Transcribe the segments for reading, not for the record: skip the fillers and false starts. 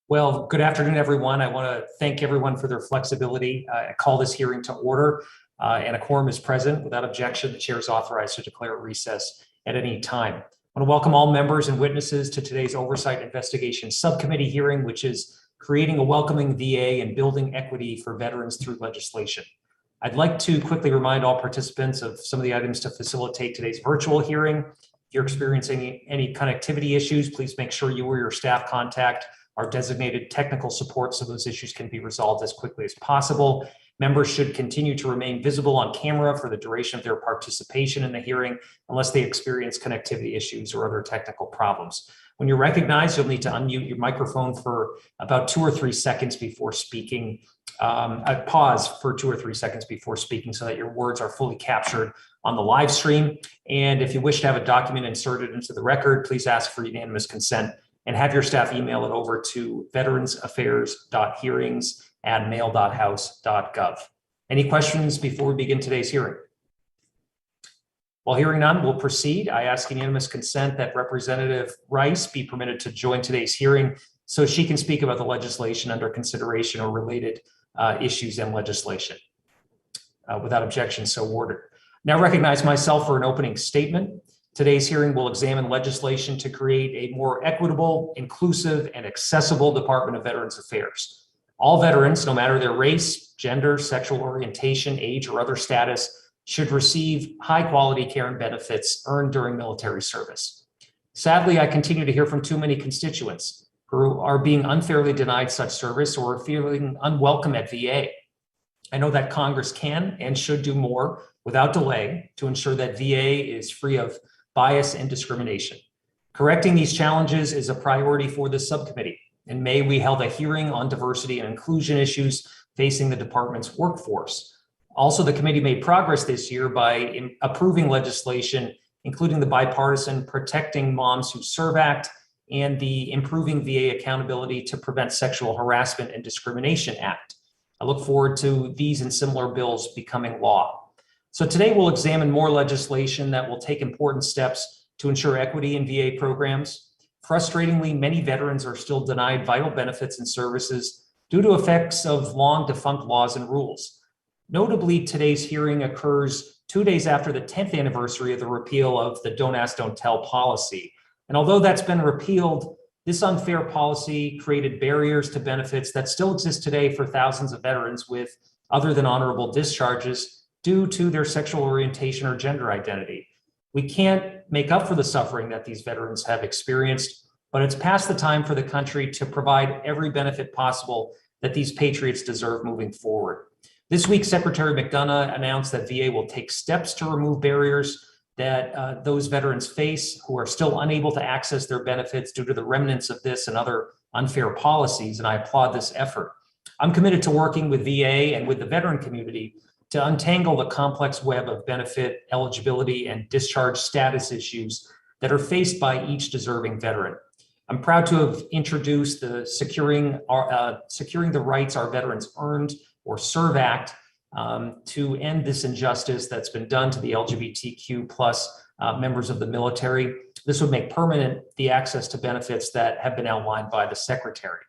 Well, good afternoon, everyone. I want to thank everyone for their flexibility. I call this hearing to order, and a quorum is present. Without objection, the chair is authorized to declare a recess at any time. I want to welcome all members and witnesses to today's Oversight Investigation Subcommittee hearing, which is creating a welcoming VA and building equity for veterans through legislation. I'd like to quickly remind all participants of some of the items to facilitate today's virtual hearing. If you're experiencing any connectivity issues, please make sure you or your staff contact our designated technical support so those issues can be resolved as quickly as possible. Members should continue to remain visible on camera for the duration of their participation in the hearing unless they experience connectivity issues or other technical problems. When you're recognized, you'll need to unmute your microphone for about 2 or 3 seconds before speaking. Pause for 2 or 3 seconds before speaking so that your words are fully captured on the live stream. And if you wish to have a document inserted into the record, please ask for unanimous consent and have your staff email it over to veteransaffairs.hearings@mail.house.gov. Any questions before we begin today's hearing? While hearing none, we'll proceed. I ask unanimous consent that Representative Rice be permitted to join today's hearing so she can speak about the legislation under consideration or related issues and legislation. Without objection, so ordered. Now recognize myself for an opening statement. Today's hearing will examine legislation to create a more equitable, inclusive, and accessible Department of Veterans Affairs. All veterans, no matter their race, gender, sexual orientation, age, or other status, should receive high-quality care and benefits earned during military service. Sadly, I continue to hear from too many constituents who are being unfairly denied such service or are feeling unwelcome at VA. I know that Congress can and should do more without delay to ensure that VA is free of bias and discrimination. Correcting these challenges is a priority for this subcommittee. In May, we held a hearing on diversity and inclusion issues facing the department's workforce. Also, the committee made progress this year by approving legislation, including the bipartisan Protecting Moms Who Serve Act and the Improving VA Accountability to Prevent Sexual Harassment and Discrimination Act. I look forward to these and similar bills becoming law. So today we'll examine more legislation that will take important steps to ensure equity in VA programs. Frustratingly, many veterans are still denied vital benefits and services due to effects of long defunct laws and rules. Notably, today's hearing occurs 2 days after the 10th anniversary of the repeal of the Don't Ask, Don't Tell policy. And although that's been repealed, this unfair policy created barriers to benefits that still exist today for thousands of veterans with other than honorable discharges due to their sexual orientation or gender identity. We can't make up for the suffering that these veterans have experienced, but it's past the time for the country to provide every benefit possible that these patriots deserve moving forward. This week, Secretary McDonough announced that VA will take steps to remove barriers that those veterans face who are still unable to access their benefits due to the remnants of this and other unfair policies, and I applaud this effort. I'm committed to working with VA and with the veteran community to untangle the complex web of benefit, eligibility, and discharge status issues that are faced by each deserving veteran. I'm proud to have introduced the Securing the Rights Our Veterans Earned or SERVE Act to end this injustice that's been done to the LGBTQ plus members of the military. This would make permanent the access to benefits that have been outlined by the Secretary.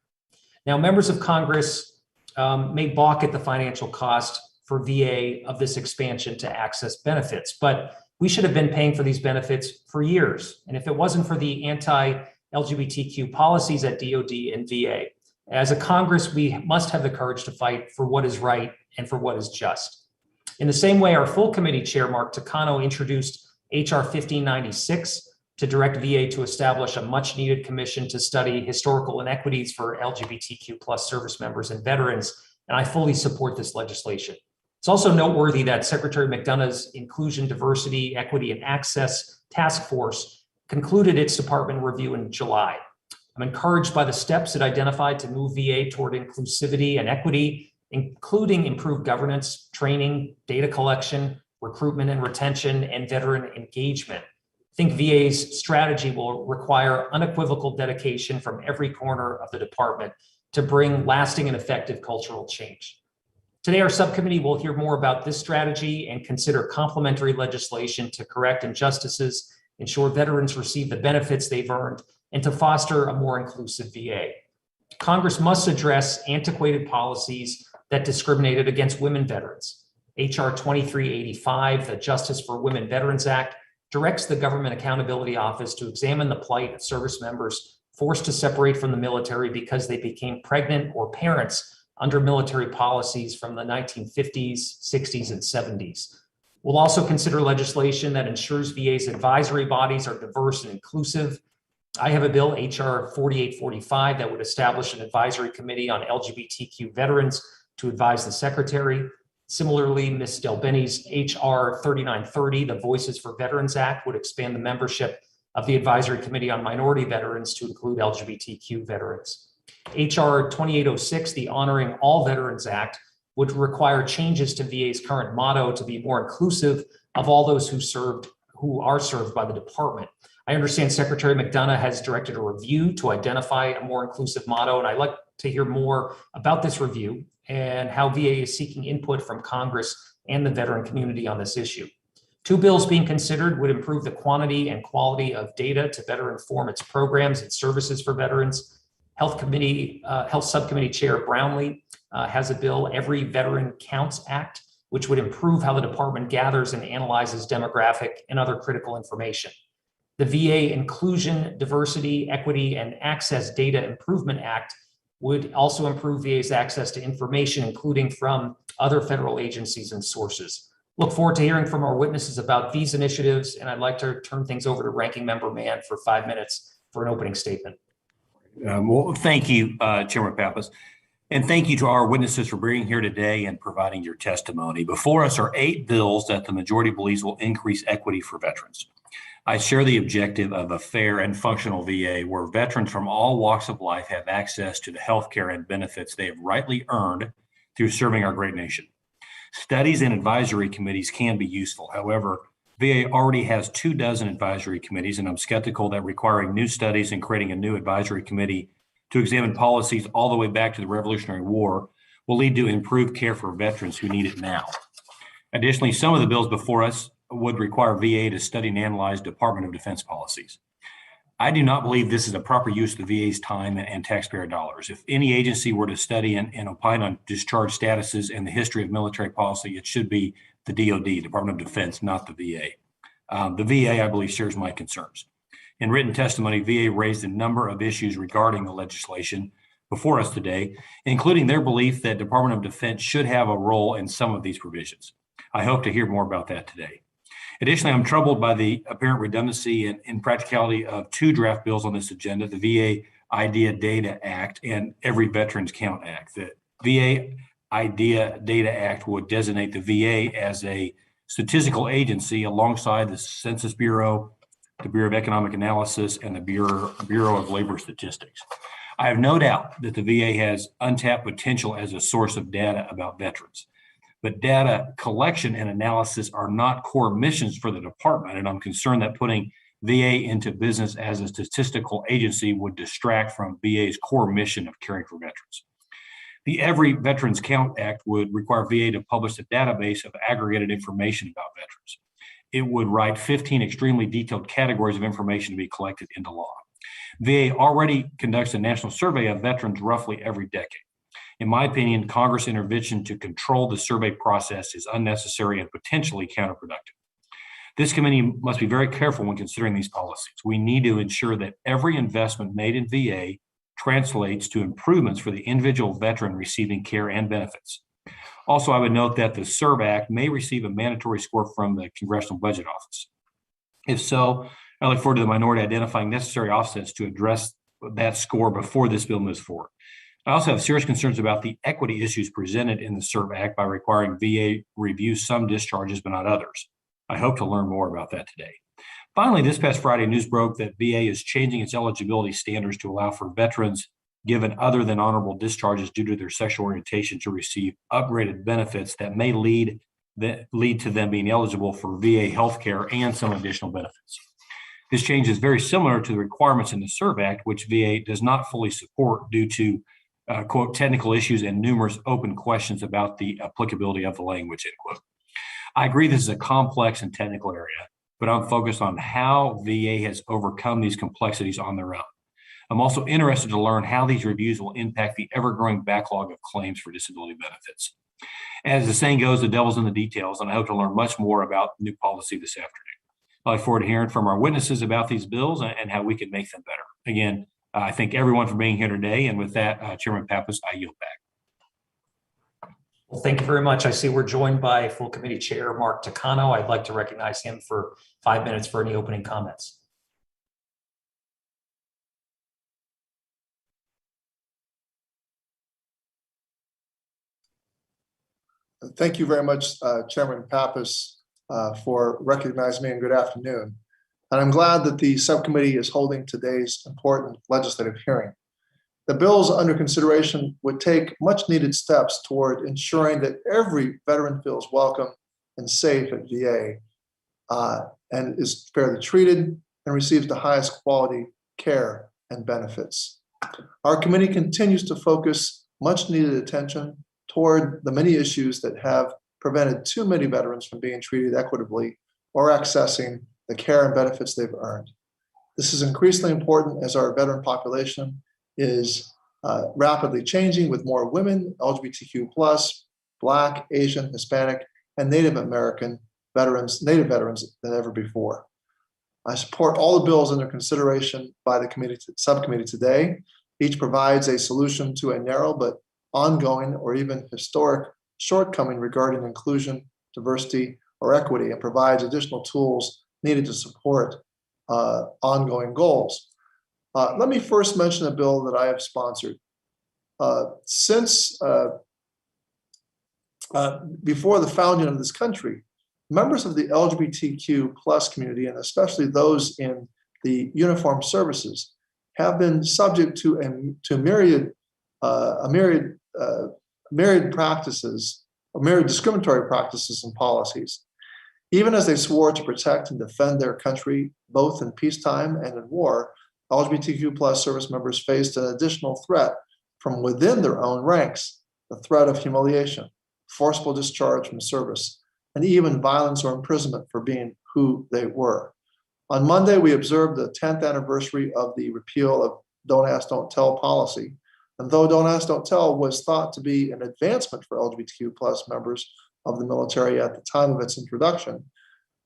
Now, members of Congress may balk at the financial cost for VA of this expansion to access benefits, but we should have been paying for these benefits for years. And if it wasn't for the anti-LGBTQ policies at DOD and VA, as a Congress, we must have the courage to fight for what is right and for what is just. In the same way, our full committee chair, Mark Takano, introduced HR 1596 to direct VA to establish a much needed commission to study historical inequities for LGBTQ plus service members and veterans, and I fully support this legislation. It's also noteworthy that Secretary McDonough's Inclusion, Diversity, Equity, and Access Task Force concluded its department review in July. I'm encouraged by the steps it identified to move VA toward inclusivity and equity, including improved governance, training, data collection, recruitment and retention, and veteran engagement. I think VA's strategy will require unequivocal dedication from every corner of the department to bring lasting and effective cultural change. Today, our subcommittee will hear more about this strategy and consider complementary legislation to correct injustices, ensure veterans receive the benefits they've earned, and to foster a more inclusive VA. Congress must address antiquated policies that discriminated against women veterans. H.R. 2385, the Justice for Women Veterans Act, directs the Government Accountability Office to examine the plight of service members forced to separate from the military because they became pregnant or parents under military policies from the 1950s, 60s, and 70s. We'll also consider legislation that ensures VA's advisory bodies are diverse and inclusive. I have a bill, HR 4845, that would establish an advisory committee on LGBTQ veterans to advise the secretary. Similarly, Ms. Delbenny's HR 3930, the Voices for Veterans Act, would expand the membership of the Advisory Committee on Minority Veterans to include LGBTQ veterans. HR 2806, the Honoring All Veterans Act, would require changes to VA's current motto to be more inclusive of all those who are served by the department. I understand Secretary McDonough has directed a review to identify a more inclusive motto, and I'd like to hear more about this review and how VA is seeking input from Congress and the veteran community on this issue. Two bills being considered would improve the quantity and quality of data to better inform its programs and services for veterans. Health Subcommittee Chair Brownlee has a bill, Every Veteran Counts Act, which would improve how the department gathers and analyzes demographic and other critical information. The VA Inclusion, Diversity, Equity, and Access Data Improvement Act would also improve VA's access to information, including from other federal agencies and sources. Look forward to hearing from our witnesses about these initiatives, and I'd like to turn things over to Ranking Member Mann for 5 minutes for an opening statement. Well, thank you, Chairman Pappas, and thank you to our witnesses for being here today and providing your testimony. Before us are 8 bills that the majority believes will increase equity for veterans. I share the objective of a fair and functional VA where veterans from all walks of life have access to the health care and benefits they have rightly earned through serving our great nation. Studies and advisory committees can be useful. However, VA already has 24 advisory committees, and I'm skeptical that requiring new studies and creating a new advisory committee to examine policies all the way back to the Revolutionary War will lead to improved care for veterans who need it now. Additionally, some of the bills before us would require VA to study and analyze Department of Defense policies. I do not believe this is a proper use of the VA's time and taxpayer dollars. If any agency were to study and opine on discharge statuses and the history of military policy, it should be the DoD, Department of Defense, not the VA. The VA, I believe, shares my concerns. In written testimony, VA raised a number of issues regarding the legislation before us today, including their belief that Department of Defense should have a role in some of these provisions. I hope to hear more about that today. Additionally, I'm troubled by the apparent redundancy and impracticality of 2 draft bills on this agenda, the VA IDEA Data Act and Every Veterans Count Act. The VA IDEA Data Act would designate the VA as a statistical agency alongside the Census Bureau, the Bureau of Economic Analysis, and the Bureau of Labor Statistics. I have no doubt that the VA has untapped potential as a source of data about veterans. But data collection and analysis are not core missions for the department, and I'm concerned that putting VA into business as a statistical agency would distract from VA's core mission of caring for veterans. The Every Veterans Count Act would require VA to publish a database of aggregated information about veterans. It would write 15 extremely detailed categories of information to be collected into law. VA already conducts a national survey of veterans roughly every decade. In my opinion, Congress intervention to control the survey process is unnecessary and potentially counterproductive. This committee must be very careful when considering these policies. We need to ensure that every investment made in VA translates to improvements for the individual veteran receiving care and benefits. Also, I would note that the SERV Act may receive a mandatory score from the Congressional Budget Office. If so, I look forward to the minority identifying necessary offsets to address that score before this bill moves forward. I also have serious concerns about the equity issues presented in the SERV Act by requiring VA review some discharges but not others. I hope to learn more about that today. Finally, this past Friday, news broke that VA is changing its eligibility standards to allow for veterans given other than honorable discharges due to their sexual orientation to receive upgraded benefits that may lead to them being eligible for VA health care and some additional benefits. This change is very similar to the requirements in the SERV Act, which VA does not fully support due to quote, technical issues and numerous open questions about the applicability of the language, end quote. I agree this is a complex and technical area, but I'm focused on how VA has overcome these complexities on their own. I'm also interested to learn how these reviews will impact the ever-growing backlog of claims for disability benefits. As the saying goes, the devil's in the details, and I hope to learn much more about new policy this afternoon. I look forward to hearing from our witnesses about these bills and how we can make them better. Again, I thank everyone for being here today. And with that, Chairman Pappas, I yield back. Well, thank you very much. I see we're joined by Full Committee Chair Mark Takano. I'd like to recognize him for 5 minutes for any opening comments. Thank you very much, Chairman Pappas, for recognizing me, and good afternoon. And I'm glad that the subcommittee is holding today's important legislative hearing. The bills under consideration would take much needed steps toward ensuring that every veteran feels welcome and safe at VA and is fairly treated and receives the highest quality care and benefits. Our committee continues to focus much needed attention toward the many issues that have prevented too many veterans from being treated equitably or accessing the care and benefits they've earned. This is increasingly important as our veteran population is rapidly changing, with more women, LGBTQ+, Black, Asian, Hispanic, and Native American veterans, Native veterans than ever before. I support all the bills under consideration by the subcommittee today. Each provides a solution to a narrow but ongoing or even historic shortcoming regarding inclusion, diversity, or equity, and provides additional tools needed to support ongoing goals. Let me first mention a bill that I have sponsored. Since before the founding of this country, members of the LGBTQ+ community, and especially those in the uniformed services, have been subject to myriad practices, or myriad discriminatory practices and policies. Even as they swore to protect and defend their country, both in peacetime and in war, LGBTQ+ service members faced an additional threat from within their own ranks: the threat of humiliation, forcible discharge from service, and even violence or imprisonment for being who they were. On Monday, we observed the 10th anniversary of the repeal of Don't Ask, Don't Tell policy. And though Don't Ask, Don't Tell was thought to be an advancement for LGBTQ+ members of the military at the time of its introduction,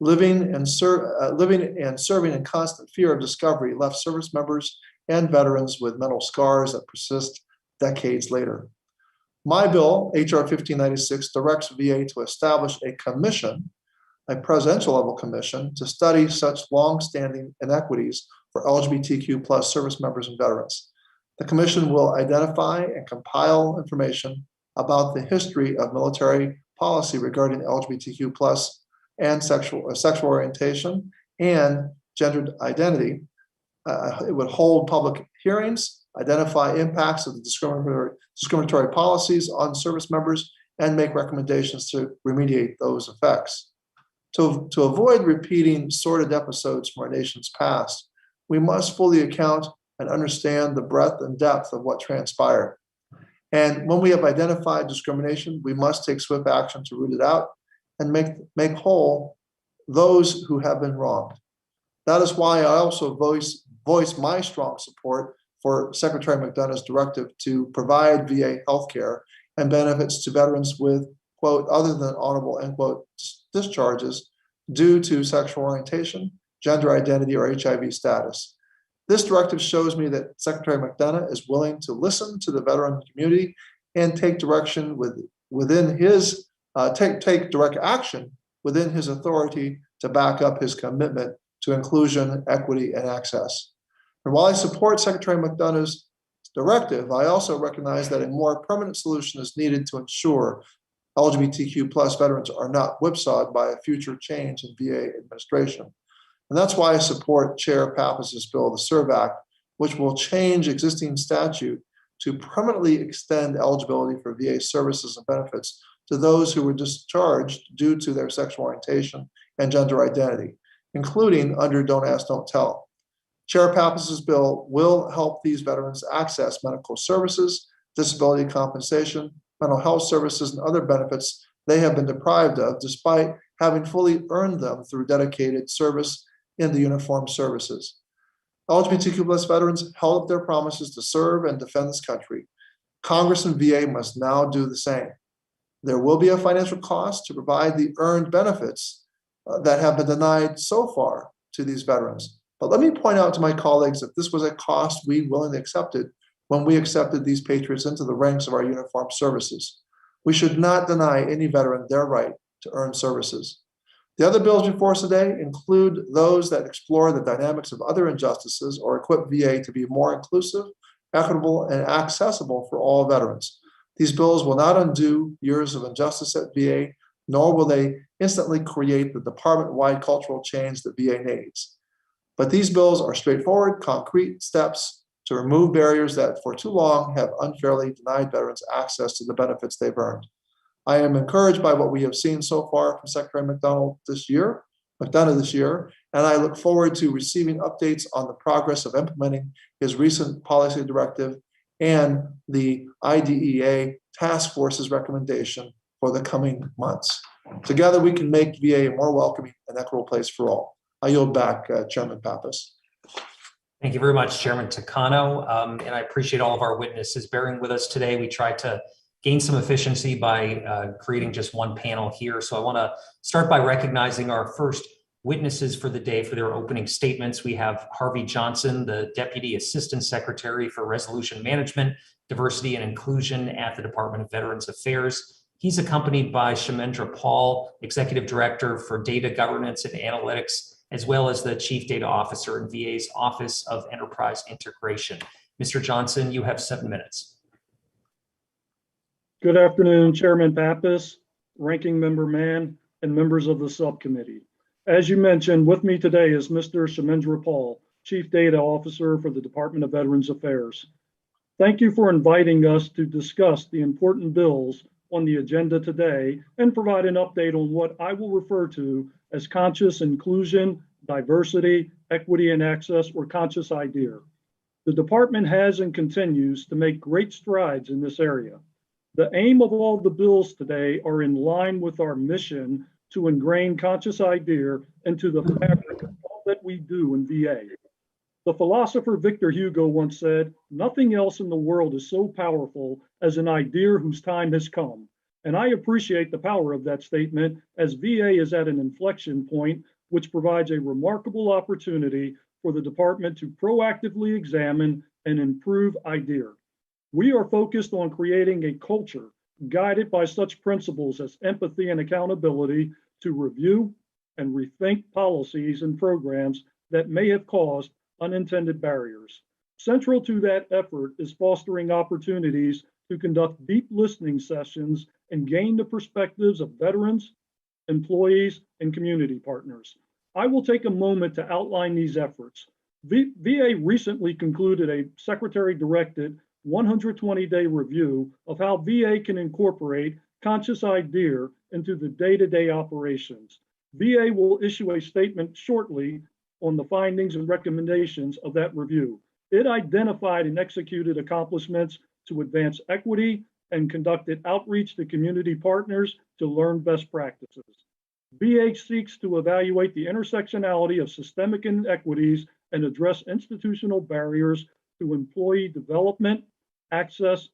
living and serving in constant fear of discovery left service members and veterans with mental scars that persist decades later. My bill, HR 1596, directs VA to establish a commission, a presidential level commission, to study such long-standing inequities for LGBTQ+ service members and veterans. The commission will identify and compile information about the history of military policy regarding LGBTQ+ and sexual orientation and gendered identity. It would hold public hearings, identify impacts of the discriminatory policies on service members, and make recommendations to remediate those effects. To avoid repeating sordid episodes from our nation's past, we must fully account and understand the breadth and depth of what transpired. And when we have identified discrimination, we must take swift action to root it out and make whole those who have been wronged. That is why I also voice my strong support for Secretary McDonough's directive to provide VA healthcare and benefits to veterans with, quote, other than honorable, end quote, discharges due to sexual orientation, gender identity, or HIV status. This directive shows me that Secretary McDonough is willing to listen to the veteran community and take direction take direct action within his authority to back up his commitment to inclusion, equity, and access. And while I support Secretary McDonough's directive, I also recognize that a more permanent solution is needed to ensure LGBTQ+ veterans are not whipsawed by a future change in VA administration. And that's why I support Chair Pappas's bill, the SERV Act, which will change existing statute to permanently extend eligibility for VA services and benefits to those who were discharged due to their sexual orientation and gender identity, including under Don't Ask, Don't Tell. Chair Pappas's bill will help these veterans access medical services, disability compensation, mental health services, and other benefits they have been deprived of, despite having fully earned them through dedicated service in the uniformed services. LGBTQ+ veterans held up their promises to serve and defend this country. Congress and VA must now do the same. There will be a financial cost to provide the earned benefits that have been denied so far to these veterans. But let me point out to my colleagues that this was a cost we willingly accepted when we accepted these patriots into the ranks of our uniformed services. We should not deny any veteran their right to earn services. The other bills before us today include those that explore the dynamics of other injustices or equip VA to be more inclusive, equitable, and accessible for all veterans. These bills will not undo years of injustice at VA, nor will they instantly create the department-wide cultural change that VA needs. But these bills are straightforward, concrete steps to remove barriers that for too long have unfairly denied veterans access to the benefits they've earned. I am encouraged by what we have seen so far from Secretary McDonough this year, and I look forward to receiving updates on the progress of implementing his recent policy directive and the IDEA task force's recommendation for the coming months. Together, we can make VA a more welcoming and equitable place for all. I yield back, Chairman Pappas. Thank you very much, Chairman Takano. And I appreciate all of our witnesses bearing with us today. We tried to gain some efficiency by creating just one panel here. So I want to start by recognizing our first witnesses for the day for their opening statements. We have Harvey Johnson, the Deputy Assistant Secretary for Resolution Management, Diversity and Inclusion at the Department of Veterans Affairs. He's accompanied by Shamendra Paul, Executive Director for Data Governance and Analytics, as well as the Chief Data Officer in VA's Office of Enterprise Integration. Mr. Johnson, you have 7 minutes. Good afternoon, Chairman Pappas, Ranking Member Mann, and members of the subcommittee. As you mentioned, with me today is Mr. Shamendra Paul, Chief Data Officer for the Department of Veterans Affairs. Thank you for inviting us to discuss the important bills on the agenda today and provide an update on what I will refer to as conscious inclusion, diversity, equity, and access, or conscious IDEA. The department has and continues to make great strides in this area. The aim of all the bills today are in line with our mission to ingrain conscious IDEA into the fabric of all that we do in VA. The philosopher Victor Hugo once said, "Nothing else in the world is so powerful as an idea whose time has come." And I appreciate the power of that statement, as VA is at an inflection point, which provides a remarkable opportunity for the department to proactively examine and improve IDEA. We are focused on creating a culture guided by such principles as empathy and accountability to review and rethink policies and programs that may have caused unintended barriers. Central to that effort is fostering opportunities to conduct deep listening sessions and gain the perspectives of veterans, employees, and community partners. I will take a moment to outline these efforts. VA recently concluded a secretary-directed 120-day review of how VA can incorporate conscious IDEA into the day-to-day operations. VA will issue a statement shortly on the findings and recommendations of that review. It identified and executed accomplishments to advance equity and conducted outreach to community partners to learn best practices. VA seeks to evaluate the intersectionality of systemic inequities and address institutional barriers to employee development, access,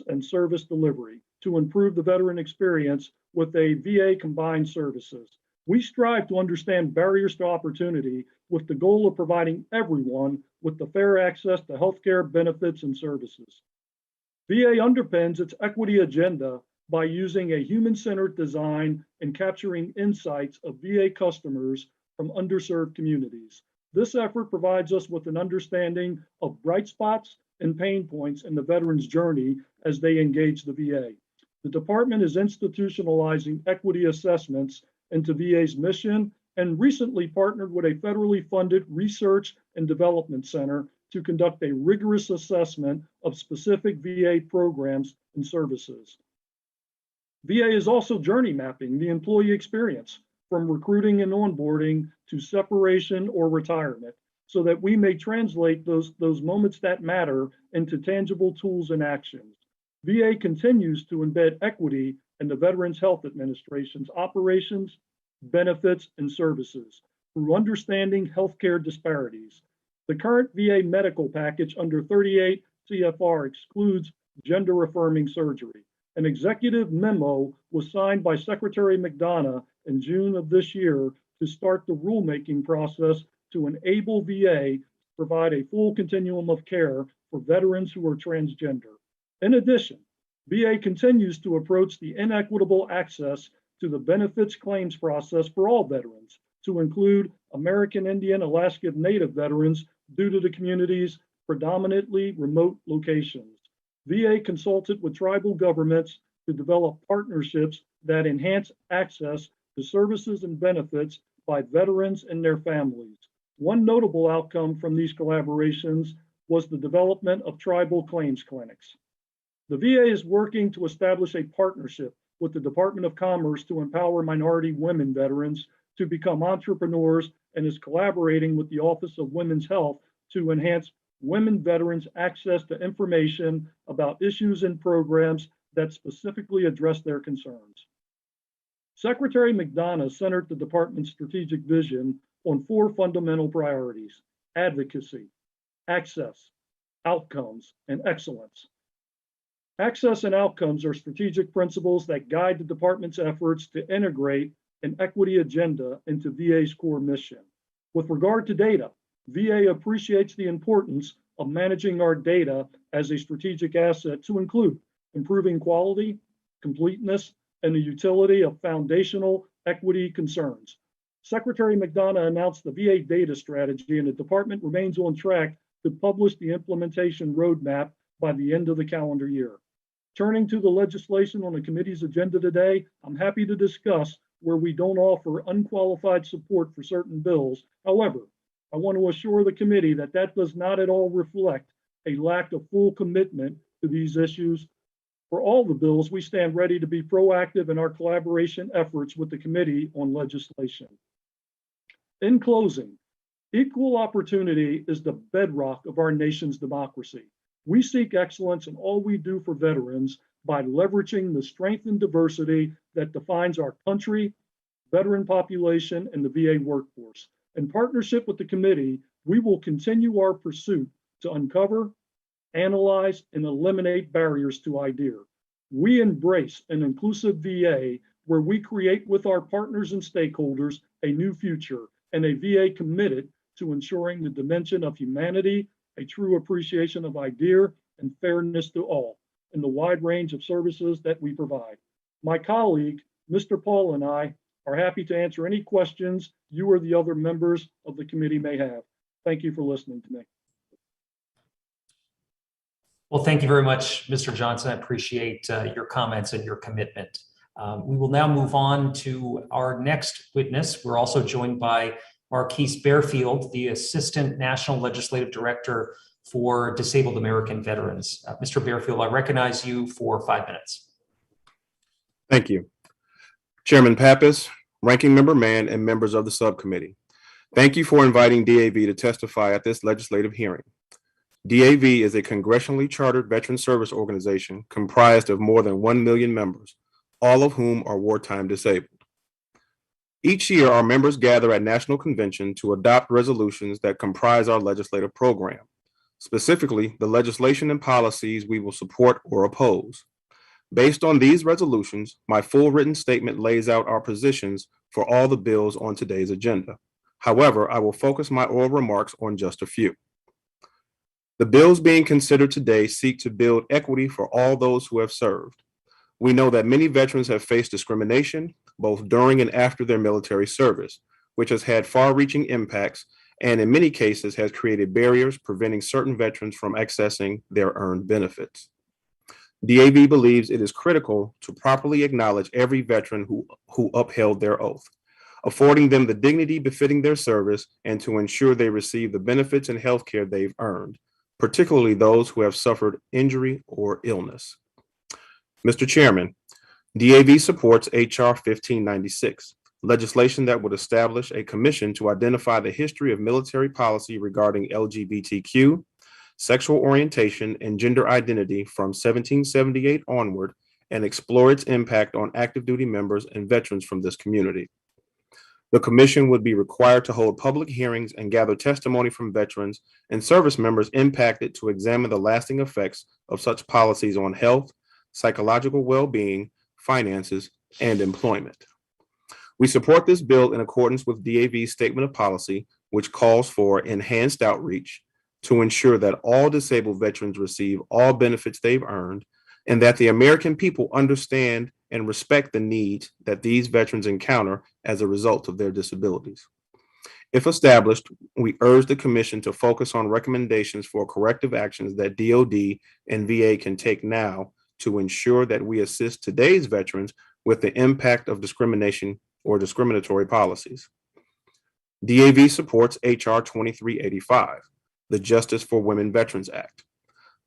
and service delivery to improve the veteran experience with a VA combined services. We strive to understand barriers to opportunity with the goal of providing everyone with the fair access to healthcare benefits and services. VA underpins its equity agenda by using a human-centered design and capturing insights of VA customers from underserved communities. This effort provides us with an understanding of bright spots and pain points in the veteran's journey as they engage the VA. The department is institutionalizing equity assessments into VA's mission and recently partnered with a federally funded research and development center to conduct a rigorous assessment of specific VA programs and services. VA is also journey mapping the employee experience from recruiting and onboarding to separation or retirement, so that we may translate those moments that matter into tangible tools and actions. VA continues to embed equity in the Veterans Health Administration's operations, benefits, and services through understanding healthcare disparities. The current VA medical package under 38 CFR excludes gender affirming surgery. An executive memo was signed by Secretary McDonough in June of this year to start the rulemaking process to enable VA to provide a full continuum of care for veterans who are transgender. In addition, VA continues to approach the inequitable access to the benefits claims process for all veterans, to include American Indian, Alaska Native veterans due to the community's predominantly remote locations. VA consulted with tribal governments to develop partnerships that enhance access to services and benefits by veterans and their families. One notable outcome from these collaborations was the development of tribal claims clinics. The VA is working to establish a partnership with the Department of Commerce to empower minority women veterans to become entrepreneurs, and is collaborating with the Office of Women's Health to enhance women veterans' access to information about issues and programs that specifically address their concerns. Secretary McDonough centered the department's strategic vision on 4 fundamental priorities: advocacy, access, outcomes, and excellence. Access and outcomes are strategic principles that guide the department's efforts to integrate an equity agenda into VA's core mission. With regard to data, VA appreciates the importance of managing our data as a strategic asset to include improving quality, completeness, and the utility of foundational equity concerns. Secretary McDonough announced the VA data strategy, and the department remains on track to publish the implementation roadmap by the end of the calendar year. Turning to the legislation on the committee's agenda today, I'm happy to discuss where we don't offer unqualified support for certain bills. However, I want to assure the committee that that does not at all reflect a lack of full commitment to these issues. For all the bills, we stand ready to be proactive in our collaboration efforts with the committee on legislation. In closing, equal opportunity is the bedrock of our nation's democracy. We seek excellence in all we do for veterans by leveraging the strength and diversity that defines our country, veteran population, and the VA workforce. In partnership with the committee, we will continue our pursuit to uncover, analyze, and eliminate barriers to IDEA. We embrace an inclusive VA where we create with our partners and stakeholders a new future, and a VA committed to ensuring the dimension of humanity, a true appreciation of IDEA, and fairness to all in the wide range of services that we provide. My colleague, Mr. Paul, and I are happy to answer any questions you or the other members of the committee may have. Thank you for listening to me. Well, thank you very much, Mr. Johnson. I appreciate your comments and your commitment. We will now move on to our next witness. We're also joined by Marquis Fairfield, the Assistant National Legislative Director for Disabled American Veterans. Mr. Fairfield, I recognize you for 5 minutes. Thank you. Chairman Pappas, Ranking Member Mann, and members of the subcommittee. Thank you for inviting DAV to testify at this legislative hearing. DAV is a congressionally chartered veteran service organization comprised of more than 1 million members, all of whom are wartime disabled. Each year, our members gather at National Convention to adopt resolutions that comprise our legislative program, specifically the legislation and policies we will support or oppose. Based on these resolutions, my full written statement lays out our positions for all the bills on today's agenda. However, I will focus my oral remarks on just a few. The bills being considered today seek to build equity for all those who have served. We know that many veterans have faced discrimination, both during and after their military service, which has had far-reaching impacts and in many cases has created barriers preventing certain veterans from accessing their earned benefits. DAV believes it is critical to properly acknowledge every veteran who upheld their oath, affording them the dignity befitting their service and to ensure they receive the benefits and health care they've earned, particularly those who have suffered injury or illness. Mr. Chairman, DAV supports H.R. 1596, legislation that would establish a commission to identify the history of military policy regarding LGBTQ, sexual orientation, and gender identity from 1778 onward and explore its impact on active duty members and veterans from this community. The commission would be required to hold public hearings and gather testimony from veterans and service members impacted to examine the lasting effects of such policies on health, psychological well-being, finances, and employment. We support this bill in accordance with DAV's statement of policy, which calls for enhanced outreach to ensure that all disabled veterans receive all benefits they've earned and that the American people understand and respect the needs that these veterans encounter as a result of their disabilities. If established, we urge the Commission to focus on recommendations for corrective actions that DoD and VA can take now to ensure that we assist today's veterans with the impact of discrimination or discriminatory policies. DAV supports H.R. 2385, the Justice for Women Veterans Act.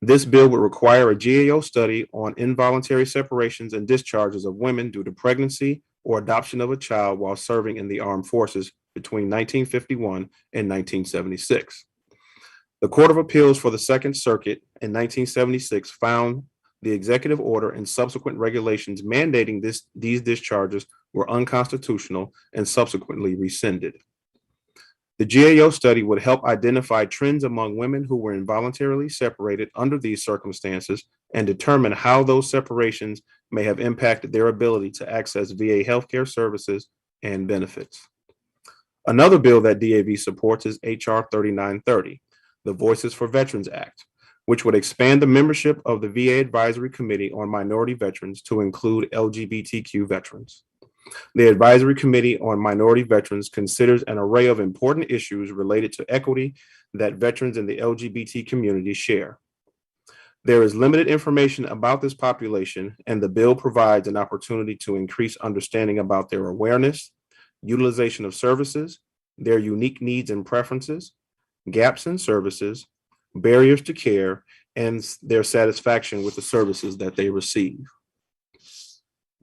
This bill would require a GAO study on involuntary separations and discharges of women due to pregnancy or adoption of a child while serving in the armed forces between 1951 and 1976. The Court of Appeals for the Second Circuit in 1976 found the executive order and subsequent regulations mandating these discharges were unconstitutional and subsequently rescinded. The GAO study would help identify trends among women who were involuntarily separated under these circumstances and determine how those separations may have impacted their ability to access VA healthcare services and benefits. Another bill that DAV supports is H.R. 3930, the Voices for Veterans Act, which would expand the membership of the VA Advisory Committee on Minority Veterans to include LGBTQ veterans. The Advisory Committee on Minority Veterans considers an array of important issues related to equity that veterans in the LGBT community share. There is limited information about this population, and the bill provides an opportunity to increase understanding about their awareness, utilization of services, their unique needs and preferences, gaps in services, barriers to care, and their satisfaction with the services that they receive.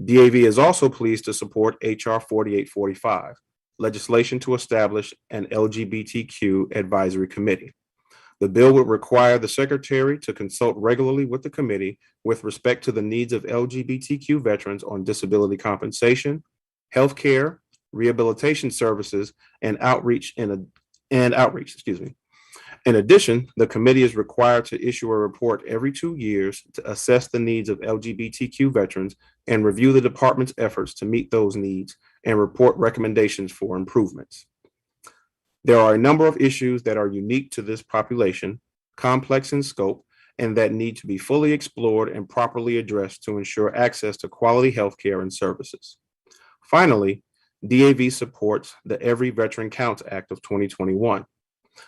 DAV is also pleased to support H.R. 4845, legislation to establish an LGBTQ advisory committee. The bill would require the secretary to consult regularly with the committee with respect to the needs of LGBTQ veterans on disability compensation, health care, rehabilitation services, and outreach. In addition, the committee is required to issue a report every 2 years to assess the needs of LGBTQ veterans and review the department's efforts to meet those needs and report recommendations for improvements. There are a number of issues that are unique to this population, complex in scope, and that need to be fully explored and properly addressed to ensure access to quality health care and services. Finally, DAV supports the Every Veteran Counts Act of 2021.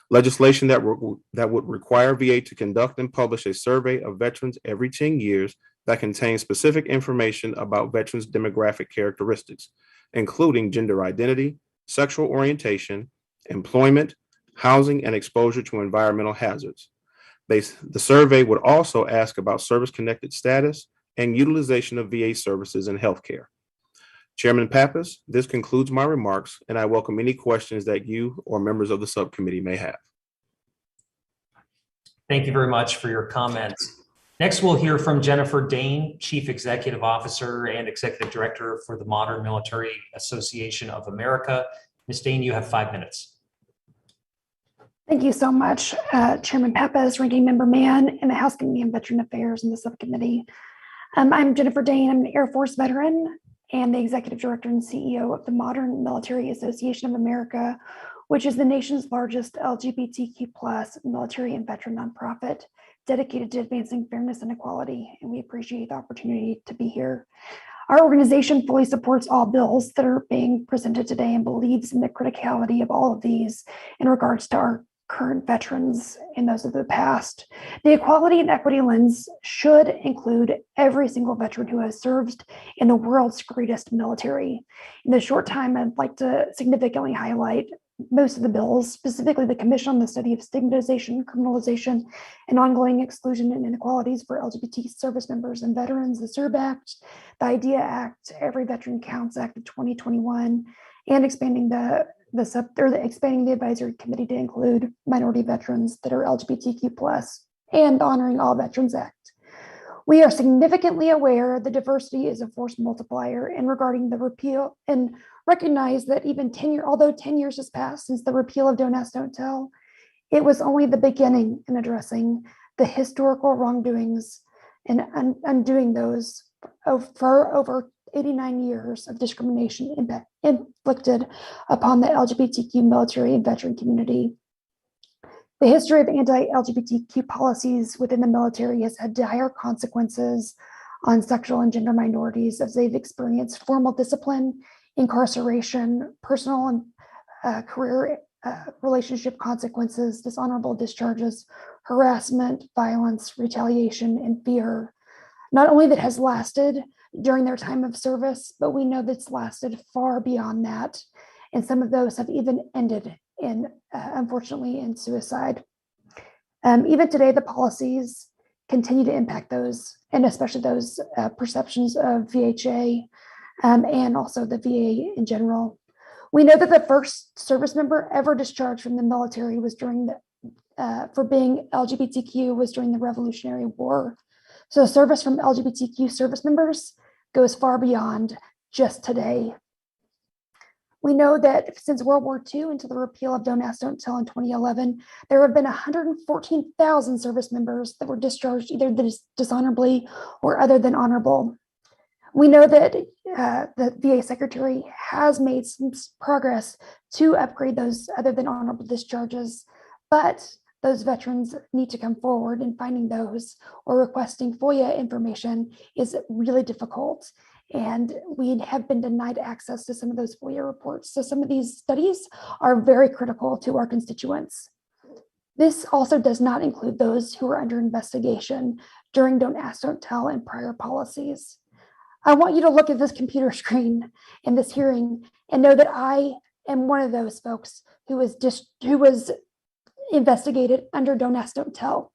Legislation that would require VA to conduct and publish a survey of veterans every 10 years that contains specific information about veterans' demographic characteristics, including gender identity, sexual orientation, employment, housing, and exposure to environmental hazards. The survey would also ask about service-connected status and utilization of VA services in healthcare. Chairman Pappas, this concludes my remarks, and I welcome any questions that you or members of the subcommittee may have. Thank you very much for your comments. Next, we'll hear from Jennifer Dane, Chief Executive Officer and Executive Director for the Modern Military Association of America. Ms. Dane, you have 5 minutes. Thank you so much, Chairman Pappas, Ranking Member Mann, and the House Committee on Veteran Affairs and the subcommittee. I'm Jennifer Dane. I'm an Air Force veteran and the Executive Director and CEO of the Modern Military Association of America, which is the nation's largest LGBTQ+ military and veteran nonprofit dedicated to advancing fairness and equality, and we appreciate the opportunity to be here. Our organization fully supports all bills that are being presented today and believes in the criticality of all of these in regards to our current veterans and those of the past. The equality and equity lens should include every single veteran who has served in the world's greatest military. In the short time, I'd like to significantly highlight most of the bills, specifically the Commission on the Study of Stigmatization, Criminalization, and Ongoing Exclusion and Inequalities for LGBT Service Members and Veterans, the SERB Act, the IDEA Act, Every Veteran Counts Act of 2021, and expanding expanding the advisory committee to include minority veterans that are LGBTQ+, and the Honoring All Veterans Act. We are significantly aware that diversity is a force multiplier in regarding the repeal and recognize that even although 10 years has passed since the repeal of Don't Ask, Don't Tell, it was only the beginning in addressing the historical wrongdoings and undoing those for over 89 years of discrimination inflicted upon the LGBTQ military and veteran community. The history of anti-LGBTQ policies within the military has had dire consequences on sexual and gender minorities as they've experienced formal discipline, incarceration, personal and career relationship consequences, dishonorable discharges, harassment, violence, retaliation, and fear. Not only that has lasted during their time of service, but we know that's lasted far beyond that. And some of those have even ended unfortunately, in suicide. Even today, the policies continue to impact those, and especially those perceptions of VHA and also the VA in general. We know that the first service member ever discharged from the military was for being LGBTQ was during the Revolutionary War. So service from LGBTQ service members goes far beyond just today. We know that since World War II until the repeal of Don't Ask, Don't Tell in 2011, there have been 114,000 service members that were discharged either dishonorably or other than honorable. We know that the VA Secretary has made some progress to upgrade those other than honorable discharges, but those veterans need to come forward, and finding those or requesting FOIA information is really difficult. And we have been denied access to some of those FOIA reports. So some of these studies are very critical to our constituents. This also does not include those who are under investigation during Don't Ask, Don't Tell and prior policies. I want you to look at this computer screen in this hearing and know that I am one of those folks who was investigated under Don't Ask, Don't Tell.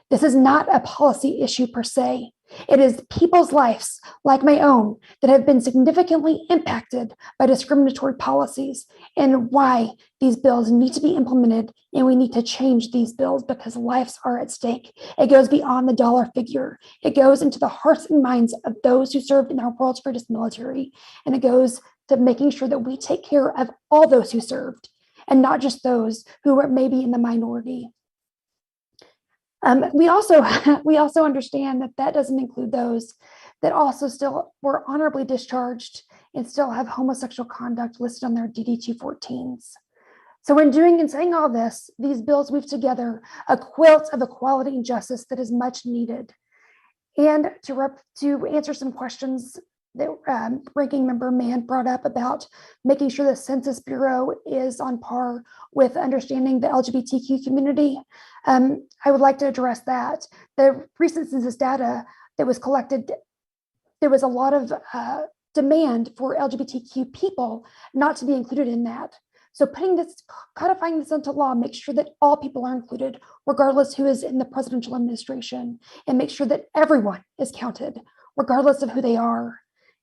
This is not a policy issue per se. It is people's lives, like my own, that have been significantly impacted by discriminatory policies, and why these bills need to be implemented, and we need to change these bills because lives are at stake. It goes beyond the dollar figure. It goes into the hearts and minds of those who served in our world's greatest military, and it goes to making sure that we take care of all those who served, and not just those who were maybe in the minority. We also understand that doesn't include those that also still were honorably discharged and still have homosexual conduct listed on their DD-214s. So in doing and saying all this, these bills weave together a quilt of equality and justice that is much needed. And to answer some questions that Ranking Member Mann brought up about making sure the Census Bureau is on par with understanding the LGBTQ community, I would like to address that. The recent census data that was collected, there was a lot of demand for LGBTQ people not to be included in that. So codifying this into law makes sure that all people are included, regardless who is in the presidential administration, and make sure that everyone is counted, regardless of who they are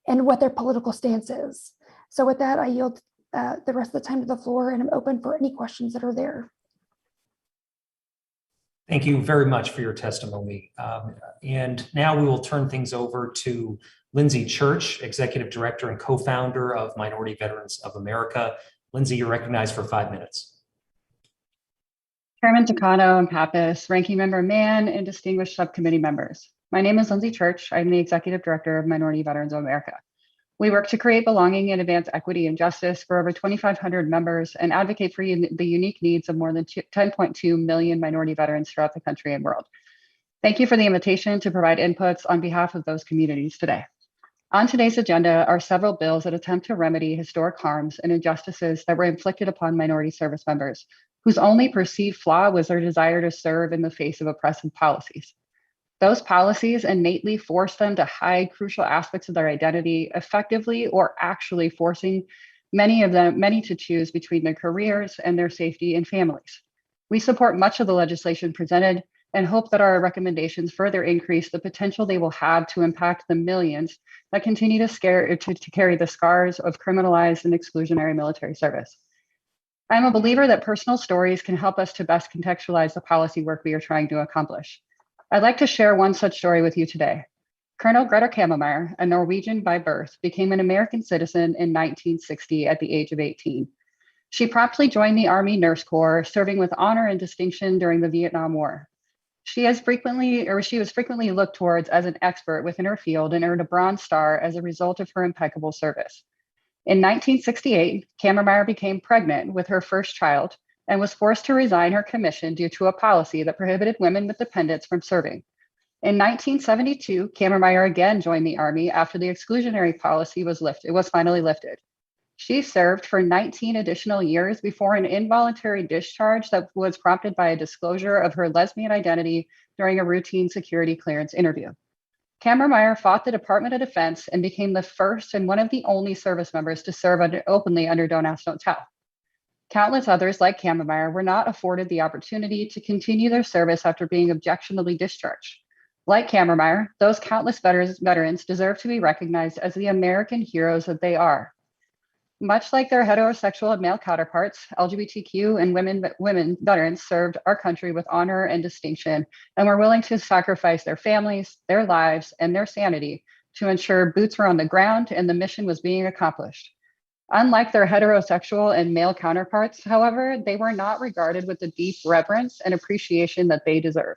and what their political stance is. So with that, I yield the rest of the time to the floor, and I'm open for any questions that are there. Thank you very much for your testimony. And now we will turn things over to Lindsay Church, Executive Director and Co-founder of Minority Veterans of America. Lindsay, you're recognized for 5 minutes. Chairman Takano and Pappas, Ranking Member Mann, and distinguished subcommittee members. My name is Lindsay Church. I'm the Executive Director of Minority Veterans of America. We work to create belonging and advance equity and justice for over 2,500 members and advocate for the unique needs of more than 10.2 million minority veterans throughout the country and world. Thank you for the invitation to provide inputs on behalf of those communities today. On today's agenda are several bills that attempt to remedy historic harms and injustices that were inflicted upon minority service members, whose only perceived flaw was their desire to serve in the face of oppressive policies. Those policies innately force them to hide crucial aspects of their identity, effectively or actually forcing many to choose between their careers and their safety and families. We support much of the legislation presented and hope that our recommendations further increase the potential they will have to impact the millions that continue to carry the scars of criminalized and exclusionary military service. I'm a believer that personal stories can help us to best contextualize the policy work we are trying to accomplish. I'd like to share one such story with you today. Colonel Greta Kamamer, a Norwegian by birth, became an American citizen in 1960 at the age of 18. She promptly joined the Army Nurse Corps, serving with honor and distinction during the Vietnam War. She was frequently looked towards as an expert within her field and earned a Bronze Star as a result of her impeccable service. In 1968, Kamamer became pregnant with her first child and was forced to resign her commission due to a policy that prohibited women with dependents from serving. In 1972, Kamamer again joined the Army after the exclusionary policy was finally lifted. She served for 19 additional years before an involuntary discharge that was prompted by a disclosure of her lesbian identity during a routine security clearance interview. Kamamer fought the Department of Defense and became the first and one of the only service members to serve openly under Don't Ask, Don't Tell. Countless others like Kamamer were not afforded the opportunity to continue their service after being objectionably discharged. Like Kamamer, those countless veterans deserve to be recognized as the American heroes that they are. Much like their heterosexual and male counterparts, LGBTQ and women veterans served our country with honor and distinction and were willing to sacrifice their families, their lives, and their sanity to ensure boots were on the ground and the mission was being accomplished. Unlike their heterosexual and male counterparts, however, they were not regarded with the deep reverence and appreciation that they deserve.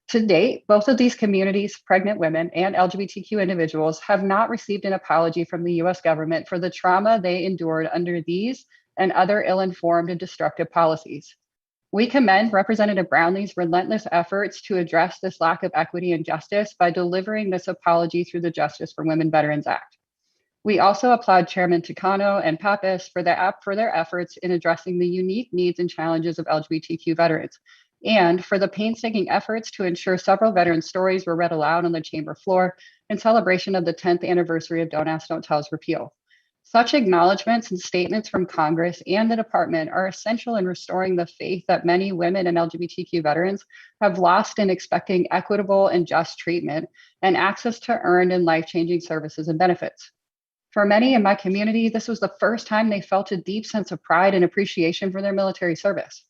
To date, both of these communities, pregnant women and LGBTQ individuals, have not received an apology from the US government for the trauma they endured under these and other ill-informed and destructive policies. We commend Representative Brownlee's relentless efforts to address this lack of equity and justice by delivering this apology through the Justice for Women Veterans Act. We also applaud Chairman Takano and Pappas for their efforts in addressing the unique needs and challenges of LGBTQ veterans, and for the painstaking efforts to ensure several veteran stories were read aloud on the chamber floor in celebration of the 10th anniversary of Don't Ask, Don't Tell's repeal. Such acknowledgments and statements from Congress and the department are essential in restoring the faith that many women and LGBTQ veterans have lost in expecting equitable and just treatment and access to earned and life-changing services and benefits. For many in my community, this was the first time they felt a deep sense of pride and appreciation for their military service.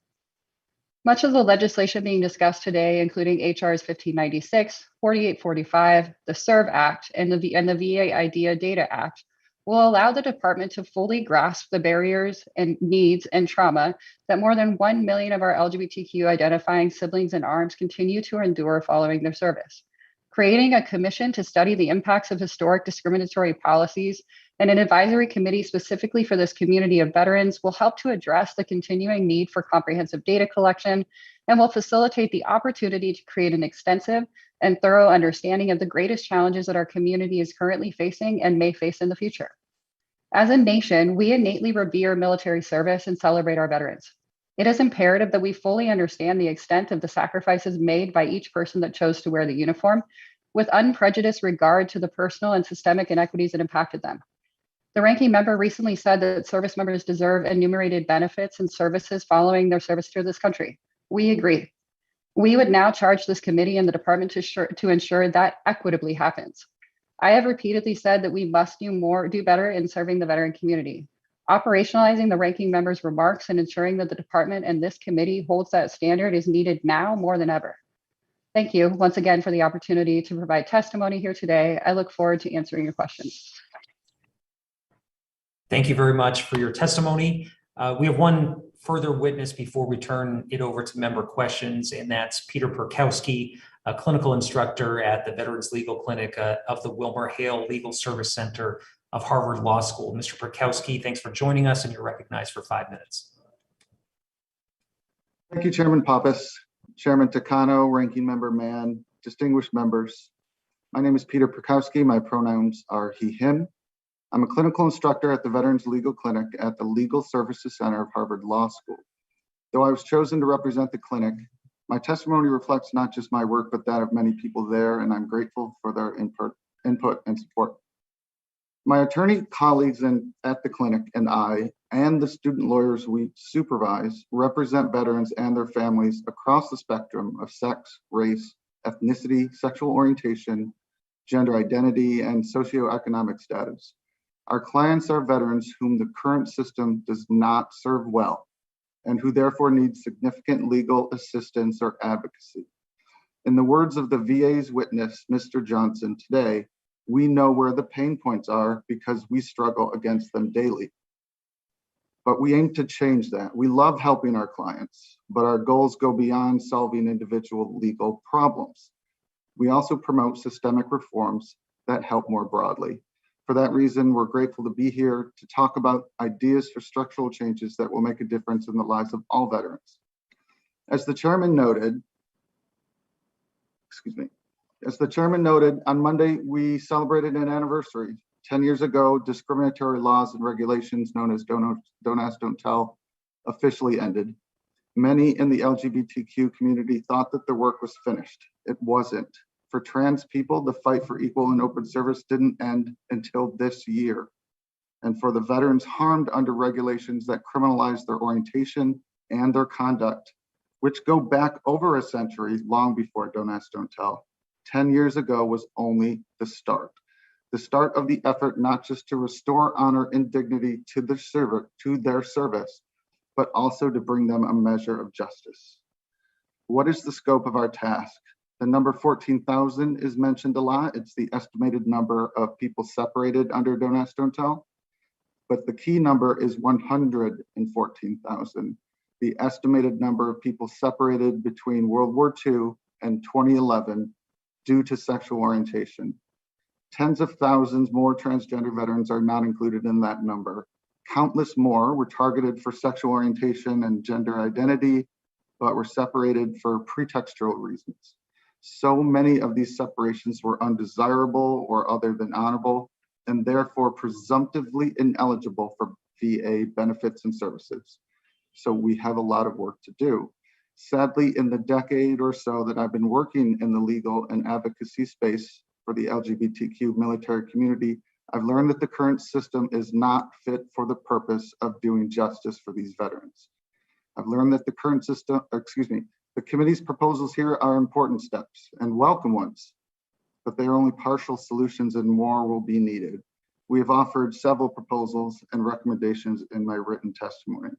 Much of the legislation being discussed today, including HRs 1596, 4845, the SERVE Act, and the VA IDEA Data Act, will allow the department to fully grasp the barriers and needs and trauma that more than 1 million of our LGBTQ identifying siblings in arms continue to endure following their service. Creating a commission to study the impacts of historic discriminatory policies and an advisory committee specifically for this community of veterans will help to address the continuing need for comprehensive data collection and will facilitate the opportunity to create an extensive and thorough understanding of the greatest challenges that our community is currently facing and may face in the future. As a nation, we innately revere military service and celebrate our veterans. It is imperative that we fully understand the extent of the sacrifices made by each person that chose to wear the uniform, with unprejudiced regard to the personal and systemic inequities that impacted them. The ranking member recently said that service members deserve enumerated benefits and services following their service to this country. We agree. We would now charge this committee and the department to ensure that equitably happens. I have repeatedly said that we must do better in serving the veteran community. Operationalizing the ranking member's remarks and ensuring that the department and this committee holds that standard is needed now more than ever. Thank you once again for the opportunity to provide testimony here today. I look forward to answering your questions. Thank you very much for your testimony. We have one further witness before we turn it over to member questions, and that's Peter Purkowski, a clinical instructor at the Veterans Legal Clinic of the Wilmer Hale Legal Service Center of Harvard Law School. Mr. Purkowski, thanks for joining us, and you're recognized for 5 minutes. Thank you, Chairman Pappas, Chairman Takano, Ranking Member Mann, distinguished members. My name is Peter Purkowski. My pronouns are he, him. I'm a clinical instructor at the Veterans Legal Clinic at the Legal Services Center of Harvard Law School. Though I was chosen to represent the clinic, my testimony reflects not just my work, but that of many people there, and I'm grateful for their input and support. My attorney colleagues at the clinic and I, and the student lawyers we supervise, represent veterans and their families across the spectrum of sex, race, ethnicity, sexual orientation, gender identity, and socioeconomic status. Our clients are veterans whom the current system does not serve well, and who therefore need significant legal assistance or advocacy. In the words of the VA's witness, Mr. Johnson, today, we know where the pain points are because we struggle against them daily. But we aim to change that. We love helping our clients, but our goals go beyond solving individual legal problems. We also promote systemic reforms that help more broadly. For that reason, we're grateful to be here to talk about ideas for structural changes that will make a difference in the lives of all veterans. As the chairman noted, on Monday, we celebrated an anniversary. 10 years ago, discriminatory laws and regulations known as Don't Ask, Don't Tell officially ended. Many in the LGBTQ community thought that the work was finished. It wasn't. For trans people, the fight for equal and open service didn't end until this year. And for the veterans harmed under regulations that criminalize their orientation and their conduct, which go back over a century, long before Don't Ask, Don't Tell, 10 years ago was only the start of the effort, not just to restore honor and dignity to their service, but also to bring them a measure of justice. What is the scope of our task? The number 14,000 is mentioned a lot. It's the estimated number of people separated under Don't Ask, Don't Tell. But the key number is 114,000, the estimated number of people separated between World War II and 2011 due to sexual orientation. Tens of thousands more transgender veterans are not included in that number. Countless more were targeted for sexual orientation and gender identity, but were separated for pretextual reasons. So many of these separations were undesirable or other than honorable, and therefore presumptively ineligible for VA benefits and services. So we have a lot of work to do. Sadly, in the decade or so that I've been working in the legal and advocacy space for the LGBTQ military community, I've learned that the current system is not fit for the purpose of doing justice for these veterans. I've learned that the current system, the committee's proposals here are important steps and welcome ones, but they are only partial solutions and more will be needed. We have offered several proposals and recommendations in my written testimony.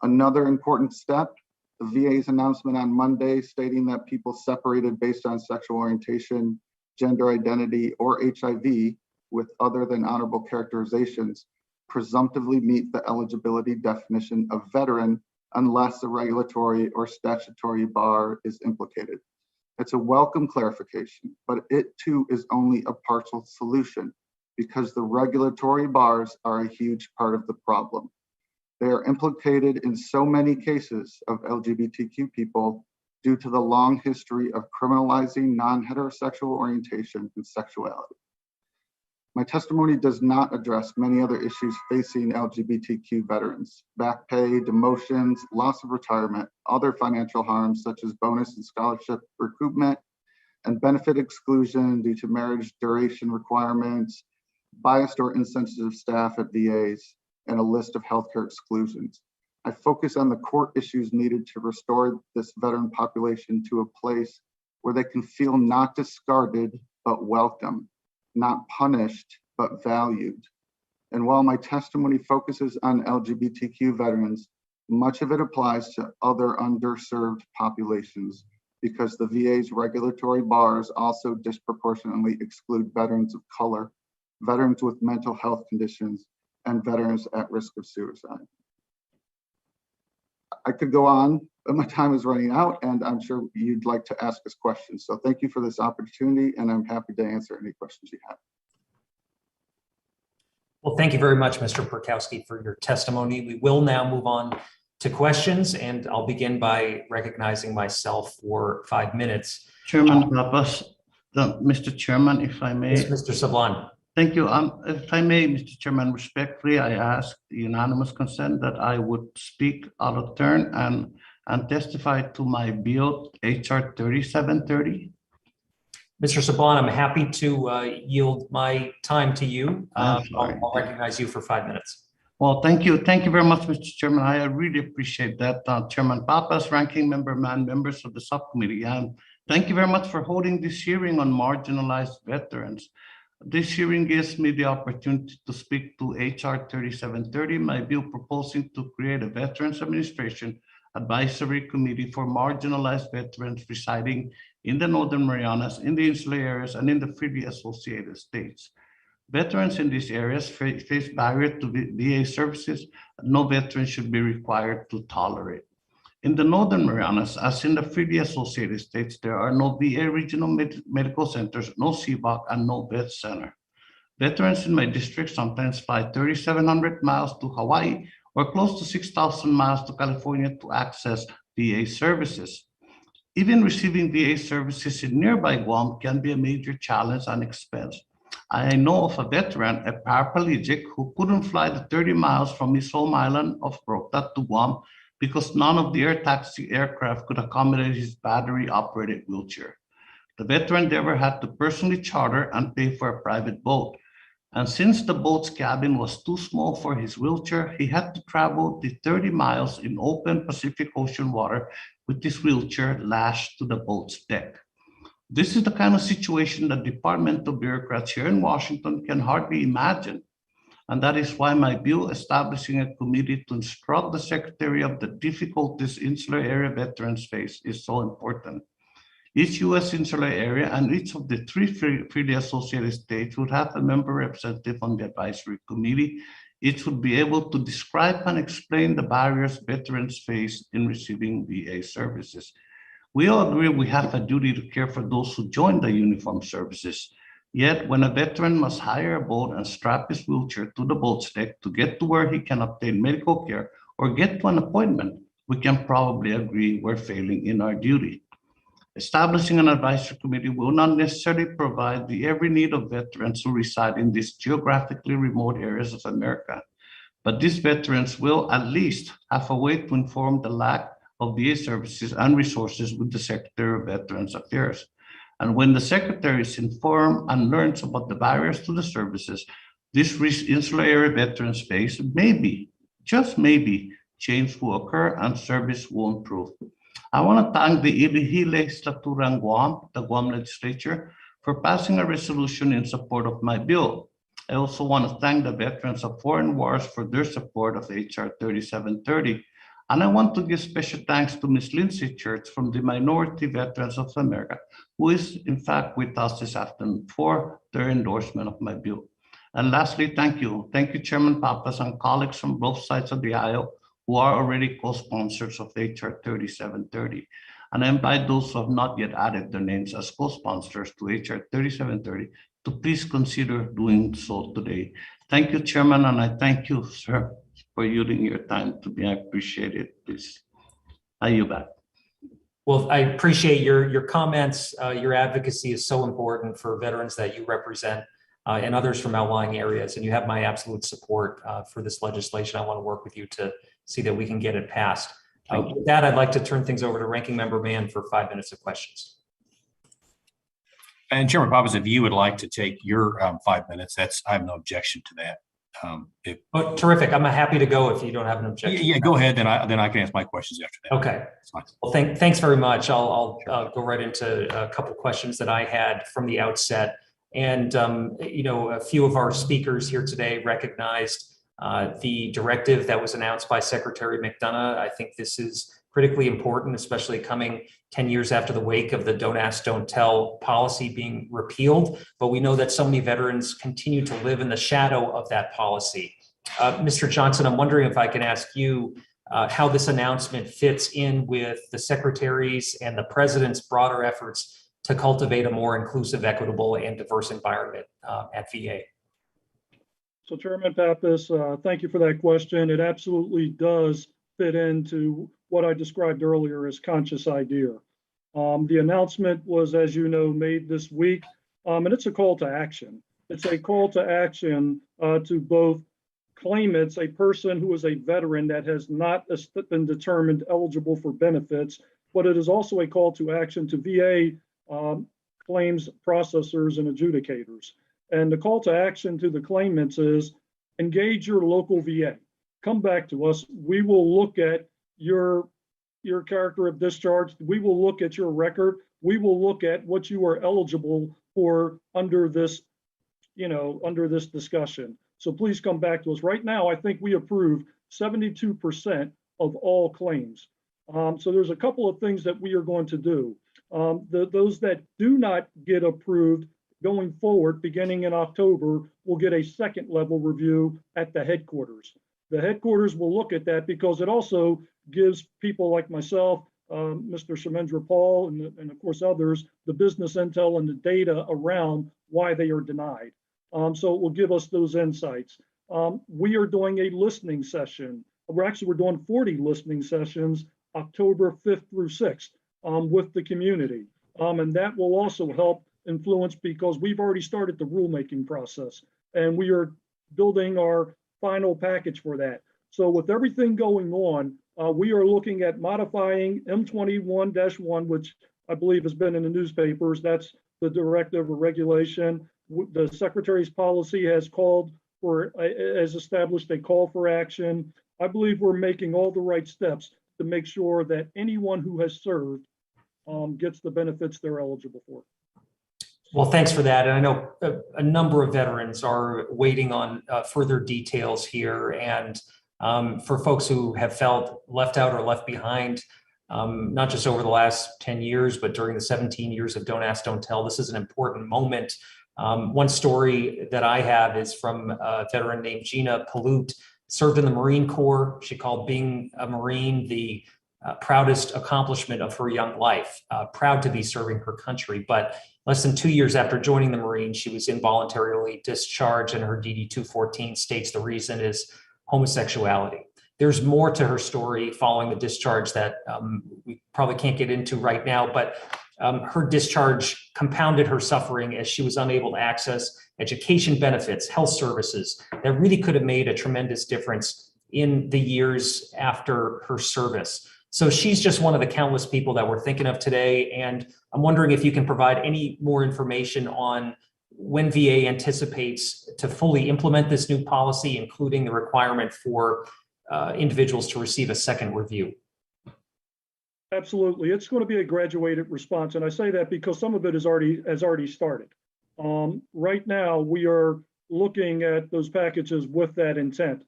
Another important step, the VA's announcement on Monday stating that people separated based on sexual orientation, gender identity, or HIV with other than honorable characterizations presumptively meet the eligibility definition of veteran unless a regulatory or statutory bar is implicated. It's a welcome clarification, but it too is only a partial solution because the regulatory bars are a huge part of the problem. They are implicated in so many cases of LGBTQ people due to the long history of criminalizing non-heterosexual orientation and sexuality. My testimony does not address many other issues facing LGBTQ veterans: back pay, demotions, loss of retirement, other financial harms such as bonus and scholarship recoupment, and benefit exclusion due to marriage duration requirements, biased or insensitive staff at VAs, and a list of healthcare exclusions. I focus on the court issues needed to restore this veteran population to a place where they can feel not discarded, but welcome, not punished, but valued. And while my testimony focuses on LGBTQ veterans, much of it applies to other underserved populations because the VA's regulatory bars also disproportionately exclude veterans of color, veterans with mental health conditions, and veterans at risk of suicide. I could go on, but my time is running out, and I'm sure you'd like to ask us questions. So thank you for this opportunity, and I'm happy to answer any questions you have. Well, thank you very much, Mr. Purkowski, for your testimony. We will now move on to questions, and I'll begin by recognizing myself for 5 minutes. Chairman Pappas, Mr. Chairman, if I may. Yes, Mr. Sablan. Thank you. If I may, Mr. Chairman, respectfully, I ask the unanimous consent that I would speak out of turn and testify to my bill, HR 3730. Mr. Sablan, I'm happy to yield my time to you. I'll recognize you for 5 minutes. Well, thank you. Thank you very much, Mr. Chairman. I really appreciate that. Chairman Pappas, Ranking Member Mann, members of the subcommittee, and thank you very much for holding this hearing on marginalized veterans. This hearing gives me the opportunity to speak to HR 3730, my bill proposing to create a Veterans Administration Advisory Committee for marginalized veterans residing in the Northern Marianas, in the insular areas, and in the freely associated states. Veterans in these areas face barriers to VA services no veteran should be required to tolerate. In the Northern Marianas, as in the freely associated states, there are no VA regional medical centers, no CBOC, and no vet center. Veterans in my district sometimes fly 3,700 miles to Hawaii or close to 6,000 miles to California to access VA services. Even receiving VA services in nearby Guam can be a major challenge and expense. I know of a veteran, a paraplegic, who couldn't fly the 30 miles from his home island of Greta to Guam because none of the air taxi aircraft could accommodate his battery-operated wheelchair. The veteran therefore had to personally charter and pay for a private boat. And since the boat's cabin was too small for his wheelchair, he had to travel the 30 miles in open Pacific Ocean water with his wheelchair lashed to the boat's deck. This is the kind of situation that departmental bureaucrats here in Washington can hardly imagine. And that is why my bill establishing a committee to instruct the Secretary of the difficulties insular area veterans face is so important. Each U.S. insular area and each of the three freely associated states would have a member representative on the advisory committee. Each would be able to describe and explain the barriers veterans face in receiving VA services. We all agree we have a duty to care for those who join the uniformed services. Yet, when a veteran must hire a boat and strap his wheelchair to the boat's deck to get to where he can obtain medical care or get to an appointment, we can probably agree we're failing in our duty. Establishing an advisory committee will not necessarily provide the every need of veterans who reside in these geographically remote areas of America, but these veterans will at least have a way to inform the lack of VA services and resources with the Secretary of Veterans Affairs. And when the Secretary is informed and learns about the barriers to the services this insular area veterans face, maybe, just maybe, change will occur and service will improve. I want to thank the Ilihi Legislatura in Guam, the Guam legislature, for passing a resolution in support of my bill. I also want to thank the veterans of foreign wars for their support of HR 3730. And I want to give special thanks to Ms. Lindsay Church from the Minority Veterans of America, who is in fact with us this afternoon for their endorsement of my bill. And lastly, thank you. Thank you, Chairman Pappas and colleagues from both sides of the aisle who are already co-sponsors of HR 3730. And I invite those who have not yet added their names as co-sponsors to HR 3730 to please consider doing so today. Thank you, Chairman, and I thank you, sir, for yielding your time to me. I appreciate it. Please, I yield back. Well, I appreciate your comments. Your advocacy is so important for veterans that you represent and others from outlying areas. And you have my absolute support for this legislation. I want to work with you to see that we can get it passed. With that, I'd like to turn things over to Ranking Member Mann for 5 minutes of questions. And Chairman Pappas, if you would like to take your 5 minutes, I have no objection to that. Oh, terrific. I'm happy to go if you don't have an objection. Yeah, go ahead. Then I can ask my questions after that. Okay. Well, thanks very much. I'll go right into a couple questions that I had from the outset. And, a few of our speakers here today recognized the directive that was announced by Secretary McDonough. I think this is critically important, especially coming 10 years after the wake of the Don't Ask, Don't Tell policy being repealed. But we know that so many veterans continue to live in the shadow of that policy. Mr. Johnson, I'm wondering if I can ask you how this announcement fits in with the Secretary's and the President's broader efforts to cultivate a more inclusive, equitable, and diverse environment at VA. So Chairman Pappas, thank you for that question. It absolutely does fit into what I described earlier as conscious idea. The announcement was, as you know, made this week, and it's a call to action. It's a call to action to both claimants, a person who is a veteran that has not been determined eligible for benefits, but it is also a call to action to VA claims processors and adjudicators. And the call to action to the claimants is engage your local VA. Come back to us. We will look at your character of discharge. We will look at your record. We will look at what you are eligible for under this, under this discussion. So please come back to us. Right now, I think we approve 72% of all claims. So there's a couple of things that we are going to do. Those that do not get approved going forward, beginning in October, will get a second level review at the headquarters. The headquarters will look at that because it also gives people like myself, Mr. Shemendra Paul, and of course others, the business intel and the data around why they are denied. So it will give us those insights. We are doing a listening session. We're doing 40 listening sessions, October 5th through 6th, with the community. And that will also help influence, because we've already started the rulemaking process and we are building our final package for that. So with everything going on, we are looking at modifying M21-1, which I believe has been in the newspapers. That's the directive or regulation. The Secretary's policy has established a call for action. I believe we're making all the right steps to make sure that anyone who has served gets the benefits they're eligible for. Well, thanks for that. And I know a number of veterans are waiting on further details here. And for folks who have felt left out or left behind, not just over the last 10 years, but during the 17 years of Don't Ask, Don't Tell, this is an important moment. One story that I have is from a veteran named Gina Palute, served in the Marine Corps. She called being a Marine the proudest accomplishment of her young life, proud to be serving her country. But less than 2 years after joining the Marines, she was involuntarily discharged, and her DD 214 states the reason is homosexuality. There's more to her story following the discharge that we probably can't get into right now, but her discharge compounded her suffering as she was unable to access education benefits, health services that really could have made a tremendous difference in the years after her service. So she's just one of the countless people that we're thinking of today. And I'm wondering if you can provide any more information on when VA anticipates to fully implement this new policy, including the requirement for individuals to receive a second review. Absolutely. It's going to be a graduated response. And I say that because some of it has already started. Right now, we are looking at those packages with that intent.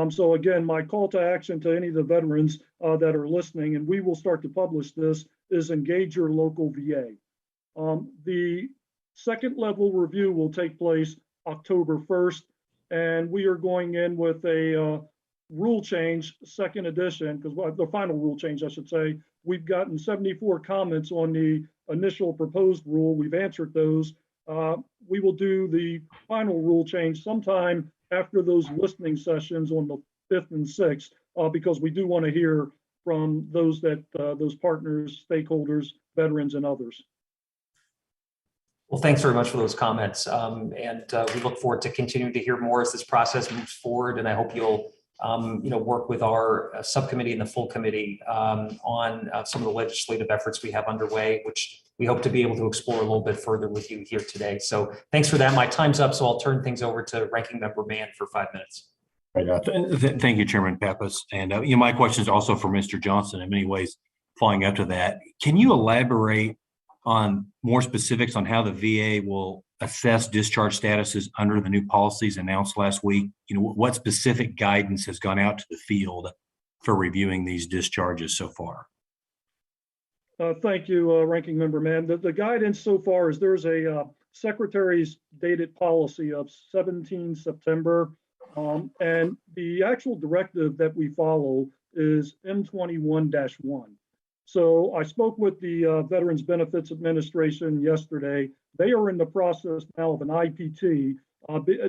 So again, my call to action to any of the veterans that are listening, and we will start to publish this, is engage your local VA. The second level review will take place October 1st, and we are going in with a rule change, second edition, because the final rule change, I should say. We've gotten 74 comments on the initial proposed rule. We've answered those. We will do the final rule change sometime after those listening sessions on the 5th and 6th, because we do want to hear from those partners, stakeholders, veterans, and others. Well, thanks very much for those comments. And we look forward to continuing to hear more as this process moves forward. And I hope you'll work with our subcommittee and the full committee on some of the legislative efforts we have underway, which we hope to be able to explore a little bit further with you here today. So thanks for that. My time's up, so I'll turn things over to Ranking Member Mann for 5 minutes. Thank you, Chairman Pappas. And my question is also for Mr. Johnson in many ways, following up to that. Can you elaborate on more specifics on how the VA will assess discharge statuses under the new policies announced last week? What specific guidance has gone out to the field for reviewing these discharges so far? Thank you, Ranking Member Mann. The guidance so far is there's a Secretary's dated policy of 17 September, and the actual directive that we follow is M21-1. So I spoke with the Veterans Benefits Administration yesterday. They are in the process now of an IPT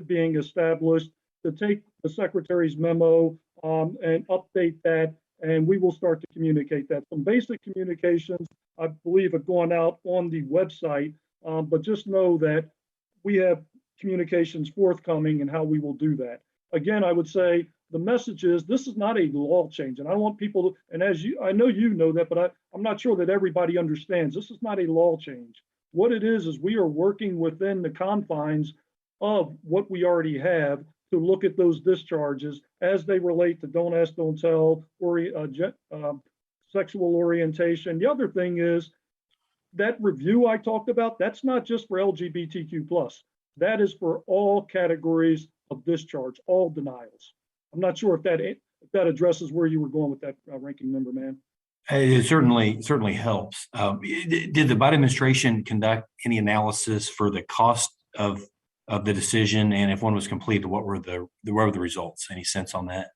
being established to take the Secretary's memo and update that, and we will start to communicate that. Some basic communications, I believe, have gone out on the website, but just know that we have communications forthcoming and how we will do that. Again, I would say the message is this is not a law change, and I don't want people to, and I know you know that, but I'm not sure that everybody understands. This is not a law change. What it is we are working within the confines of what we already have to look at those discharges as they relate to Don't Ask, Don't Tell, or sexual orientation. The other thing is that review I talked about, that's not just for LGBTQ+. That is for all categories of discharge, all denials. I'm not sure if that addresses where you were going with that, Ranking Member Mann. It certainly helps. Did the Biden administration conduct any analysis for the cost of the decision, and if one was completed, what were the results? Any sense on that?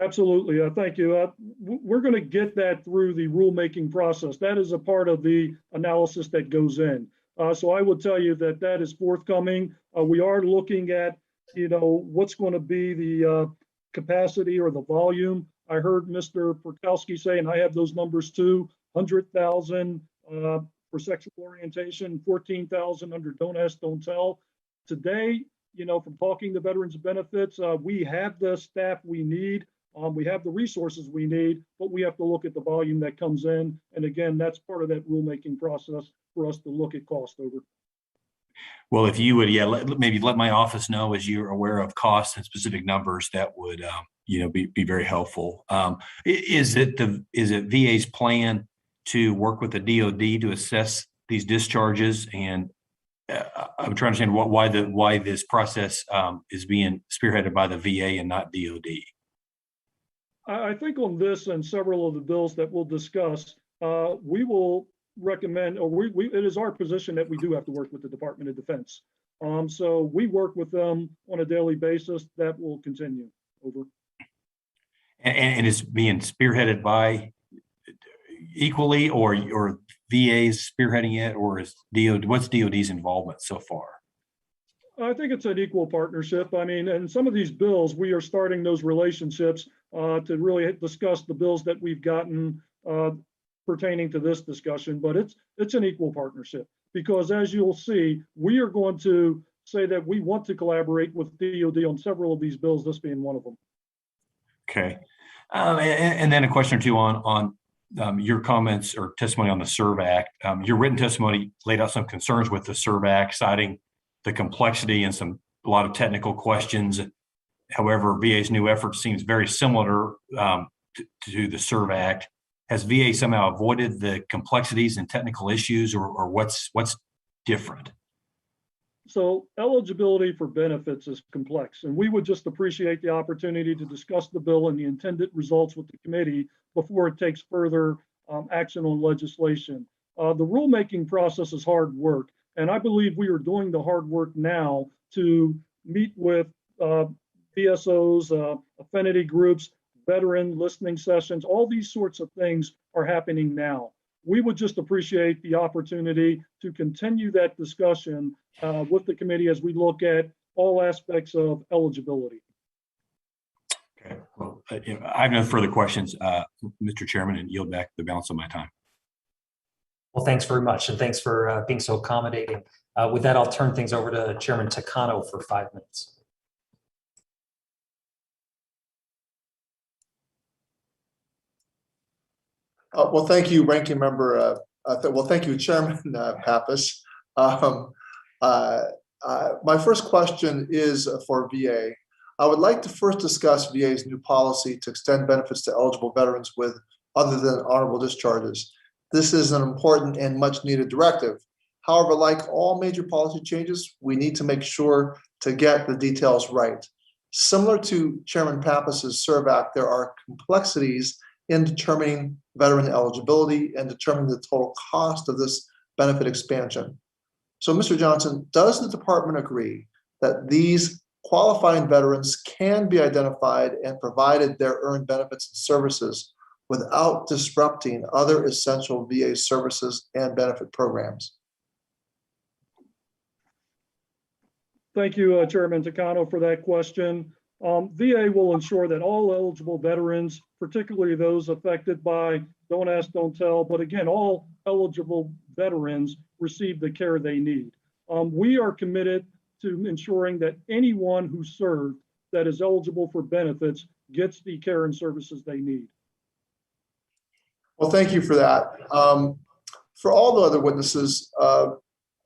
Absolutely. Thank you. We're going to get that through the rulemaking process. That is a part of the analysis that goes in. So I will tell you that that is forthcoming. We are looking at, what's going to be the capacity or the volume. I heard Mr. Purkowski say, and I have those numbers too, 100,000 for sexual orientation, 14,000 under Don't Ask, Don't Tell. Today, from talking to Veterans Benefits, we have the staff we need. We have the resources we need, but we have to look at the volume that comes in. And again, that's part of that rulemaking process for us to look at cost over. Well, if you would, maybe let my office know as you're aware of costs and specific numbers, that would, be very helpful. Is it VA's plan to work with the DoD to assess these discharges? And I'm trying to understand why this process is being spearheaded by the VA and not DoD. I think on this and several of the bills that we'll discuss, we will recommend, or it is our position that we do have to work with the Department of Defense. So we work with them on a daily basis. That will continue. Over. And it's being spearheaded by equally, or VA's spearheading it, or is DoD? What's DoD's involvement so far? I think it's an equal partnership. I mean, and some of these bills, we are starting those relationships to really discuss the bills that we've gotten pertaining to this discussion. But it's an equal partnership because, as you'll see, we are going to say that we want to collaborate with DoD on several of these bills, this being one of them. Okay, and then a question or two on your comments or testimony on the SERV Act. Your written testimony laid out some concerns with the SERV Act, citing the complexity and a lot of technical questions. However, VA's new effort seems very similar to the SERV Act. Has VA somehow avoided the complexities and technical issues, or what's different? So eligibility for benefits is complex, and we would just appreciate the opportunity to discuss the bill and the intended results with the committee before it takes further action on legislation. The rulemaking process is hard work, and I believe we are doing the hard work now to meet with PSOs, affinity groups, veteran listening sessions. All these sorts of things are happening now. We would just appreciate the opportunity to continue that discussion with the committee as we look at all aspects of eligibility. Okay, well, I have no further questions, Mr. Chairman, and yield back the balance of my time. Well, thanks very much, and thanks for being so accommodating. With that, I'll turn things over to Chairman Takano for 5 minutes. Well, thank you, Ranking Member. Thank you, Chairman Pappas. My first question is for VA. I would like to first discuss VA's new policy to extend benefits to eligible veterans with other than honorable discharges. This is an important and much needed directive. However, like all major policy changes, we need to make sure to get the details right. Similar to Chairman Pappas's SERV Act, there are complexities in determining veteran eligibility and determining the total cost of this benefit expansion. So, Mr. Johnson, does the department agree that these qualifying veterans can be identified and provided their earned benefits and services without disrupting other essential VA services and benefit programs? Thank you, Chairman Takano, for that question. VA will ensure that all eligible veterans, particularly those affected by Don't Ask, Don't Tell, but again, all eligible veterans receive the care they need. We are committed to ensuring that anyone who served that is eligible for benefits gets the care and services they need. Well, thank you for that. For all the other witnesses,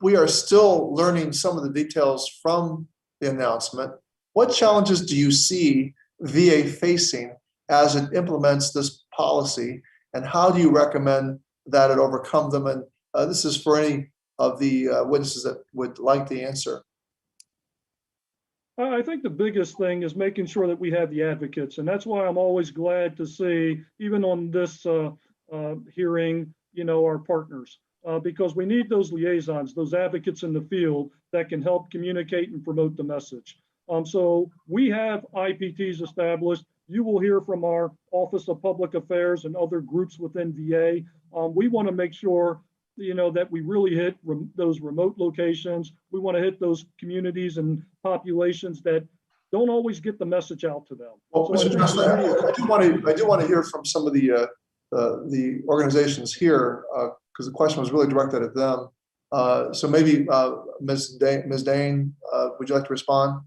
we are still learning some of the details from the announcement. What challenges do you see VA facing as it implements this policy, and how do you recommend that it overcome them? And this is for any of the witnesses that would like the answer. I think the biggest thing is making sure that we have the advocates, and that's why I'm always glad to see, even on this hearing, our partners, because we need those liaisons, those advocates in the field that can help communicate and promote the message. So we have IPTs established. You will hear from our Office of Public Affairs and other groups within VA. We want to make sure, that we really hit those remote locations. We want to hit those communities and populations that don't always get the message out to them. Well, Mr. Johnson, I do want to hear from some of the organizations here, because the question was really directed at them. So maybe Ms. Dane, would you like to respond?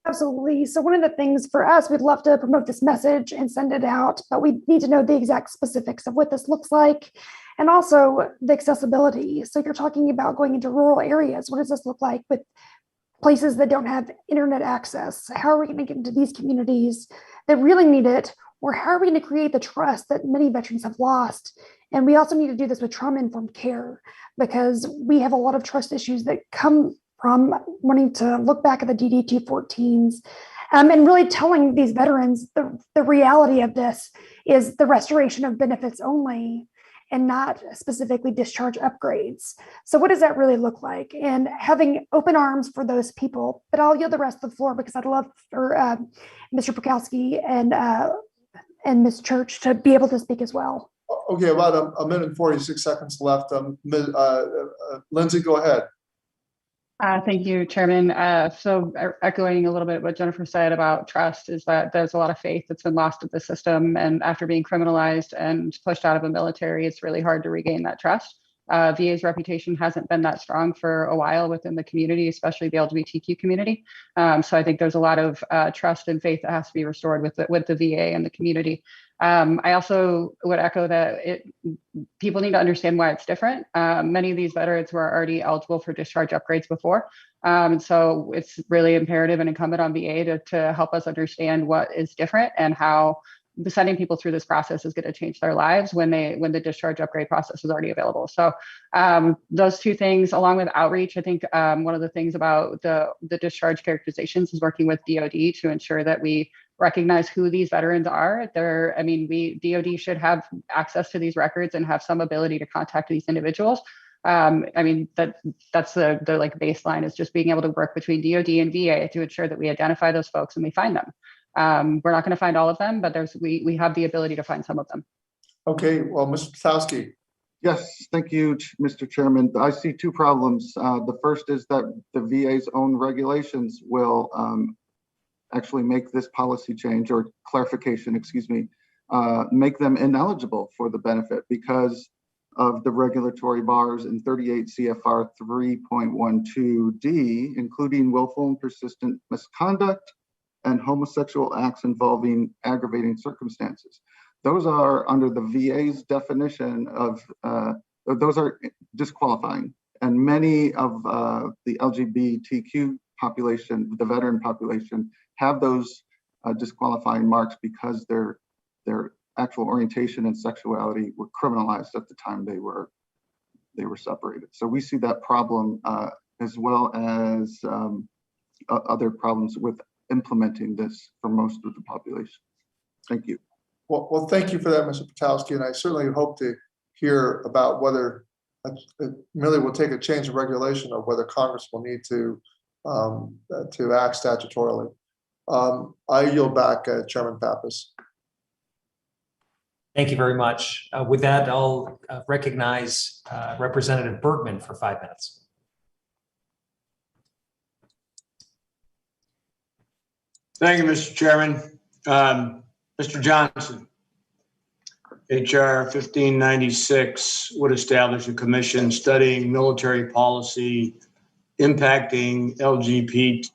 Absolutely. So one of the things for us, we'd love to promote this message and send it out, but we need to know the exact specifics of what this looks like and also the accessibility. So you're talking about going into rural areas. What does this look like with places that don't have internet access? How are we going to get into these communities that really need it? Or how are we going to create the trust that many veterans have lost? And we also need to do this with trauma-informed care, because we have a lot of trust issues that come from wanting to look back at the DD-214s and really telling these veterans the reality of this is the restoration of benefits only and not specifically discharge upgrades. So what does that really look like? And having open arms for those people, but I'll yield the rest of the floor because I'd love for Mr. Purkowski and Ms. Church to be able to speak as well. Okay, about a minute and 46 seconds left. Lindsay, go ahead. Thank you, Chairman. So echoing a little bit what Jennifer said about trust is that there's a lot of faith that's been lost in the system. And after being criminalized and pushed out of the military, it's really hard to regain that trust. VA's reputation hasn't been that strong for a while within the community, especially the LGBTQ community. So I think there's a lot of trust and faith that has to be restored with the VA and the community. I also would echo that people need to understand why it's different. Many of these veterans were already eligible for discharge upgrades before. So it's really imperative and incumbent on VA to help us understand what is different and how sending people through this process is going to change their lives when the discharge upgrade process is already available. So those two things, along with outreach, I think one of the things about the discharge characterizations is working with DOD to ensure that we recognize who these veterans are. DOD should have access to these records and have some ability to contact these individuals. That's the like baseline is just being able to work between DOD and VA to ensure that we identify those folks and we find them. We're not going to find all of them, but we have the ability to find some of them. Okay, well, Mr. Purkowski. Yes, thank you, Mr. Chairman. I see two problems. The first is that the VA's own regulations will actually make this policy change or clarification, make them ineligible for the benefit because of the regulatory bars in 38 CFR 3.12D, including willful and persistent misconduct and homosexual acts involving aggravating circumstances. Those are under the VA's definition of, those are disqualifying. And many of the LGBTQ population, the veteran population, have those disqualifying marks because their actual orientation and sexuality were criminalized at the time they were separated. So we see that problem as well as other problems with implementing this for most of the population. Thank you. Well, thank you for that, Mr. Purkowski, and I certainly hope to hear about whether it merely will take a change of regulation or whether Congress will need to act statutorily. I yield back, Chairman Pappas. Thank you very much. With that, I'll recognize Representative Bergman for 5 minutes. Thank you, Mr. Chairman. Mr. Johnson, HR 1596 would establish a commission studying military policy impacting LGBT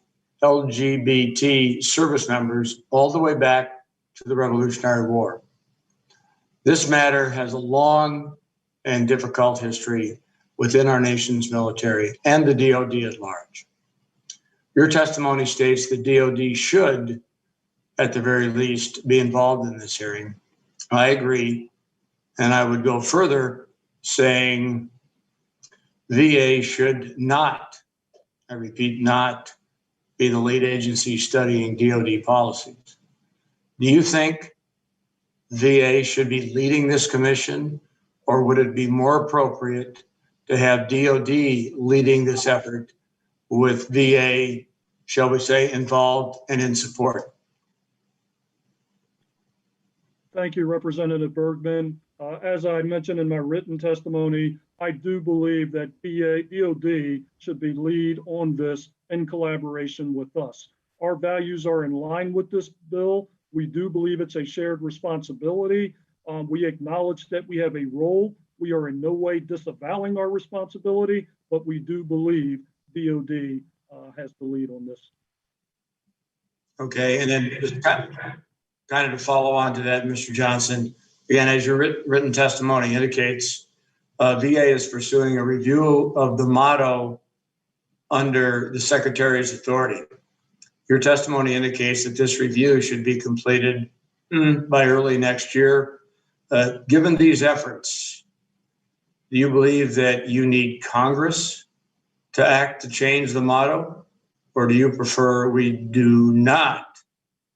service members all the way back to the Revolutionary War. This matter has a long and difficult history within our nation's military and the DoD at large. Your testimony states the DoD should, at the very least, be involved in this hearing. I agree, and I would go further saying VA should not, I repeat, not be the lead agency studying DoD policies. Do you think VA should be leading this commission, or would it be more appropriate to have DOD leading this effort with VA, shall we say, involved and in support? Thank you, Representative Bergman. As I mentioned in my written testimony, I do believe that DOD should be lead on this in collaboration with us. Our values are in line with this bill. We do believe it's a shared responsibility. We acknowledge that we have a role. We are in no way disavowing our responsibility, but we do believe DOD has the lead on this. Okay, and then just kind of to follow on to that, Mr. Johnson, again, as your written testimony indicates, VA is pursuing a review of the motto under the Secretary's authority. Your testimony indicates that this review should be completed by early next year. Given these efforts, do you believe that you need Congress to act to change the motto, or do you prefer we do not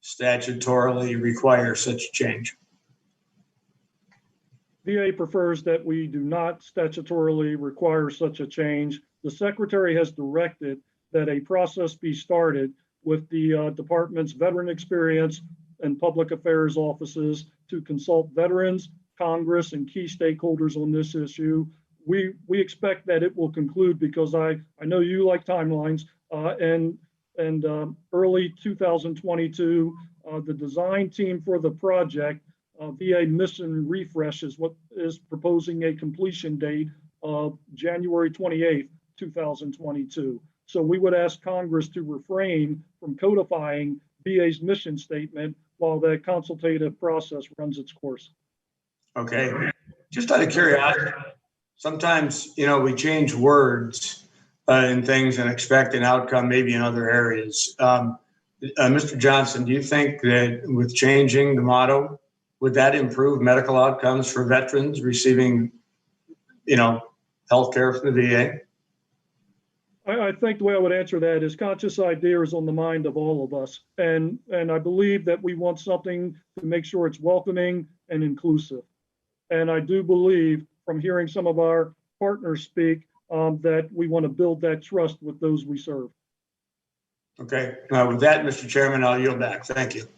statutorily require such a change? VA prefers that we do not statutorily require such a change. The Secretary has directed that a process be started with the department's veteran experience and public affairs offices to consult veterans, Congress, and key stakeholders on this issue. We expect that it will conclude, because I know you like timelines, and early 2022, the design team for the project, VA Mission Refresh, is what is proposing a completion date of January 28th, 2022. So we would ask Congress to refrain from codifying VA's mission statement while the consultative process runs its course. Okay, just out of curiosity, sometimes, we change words in things and expect an outcome maybe in other areas. Mr. Johnson, do you think that with changing the motto, would that improve medical outcomes for veterans receiving, health care from the VA? I think the way I would answer that is conscious idea is on the mind of all of us. And I believe that we want something to make sure it's welcoming and inclusive. And I do believe, from hearing some of our partners speak, that we want to build that trust with those we serve. Okay, with that, Mr. Chairman, I'll yield back. Thank you.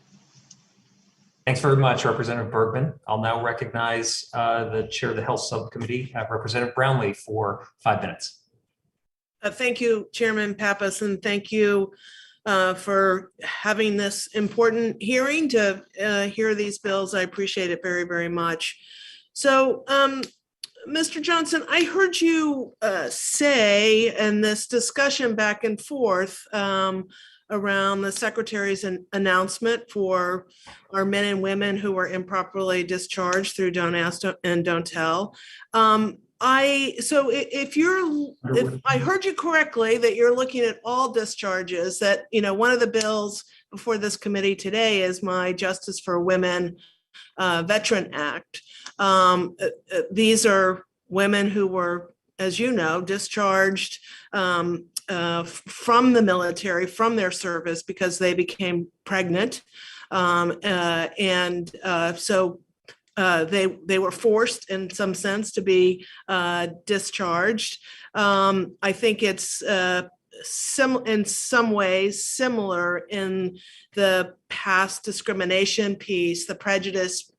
Thanks very much, Representative Bergman. I'll now recognize the Chair of the Health Subcommittee, Representative Brownlee, for 5 minutes. Thank you, Chairman Pappas, and thank you for having this important hearing to hear these bills. I appreciate it very, very much. So, Mr. Johnson, I heard you say in this discussion back and forth around the Secretary's announcement for our men and women who were improperly discharged through Don't Ask and Don't Tell. If I heard you correctly, that you're looking at all discharges, that, one of the bills before this committee today is my Justice for Women Veteran Act. These are women who were, as you know, discharged from the military, from their service, because they became pregnant. They were forced in some sense to be discharged. I think it's in some ways similar in the past discrimination piece, the prejudice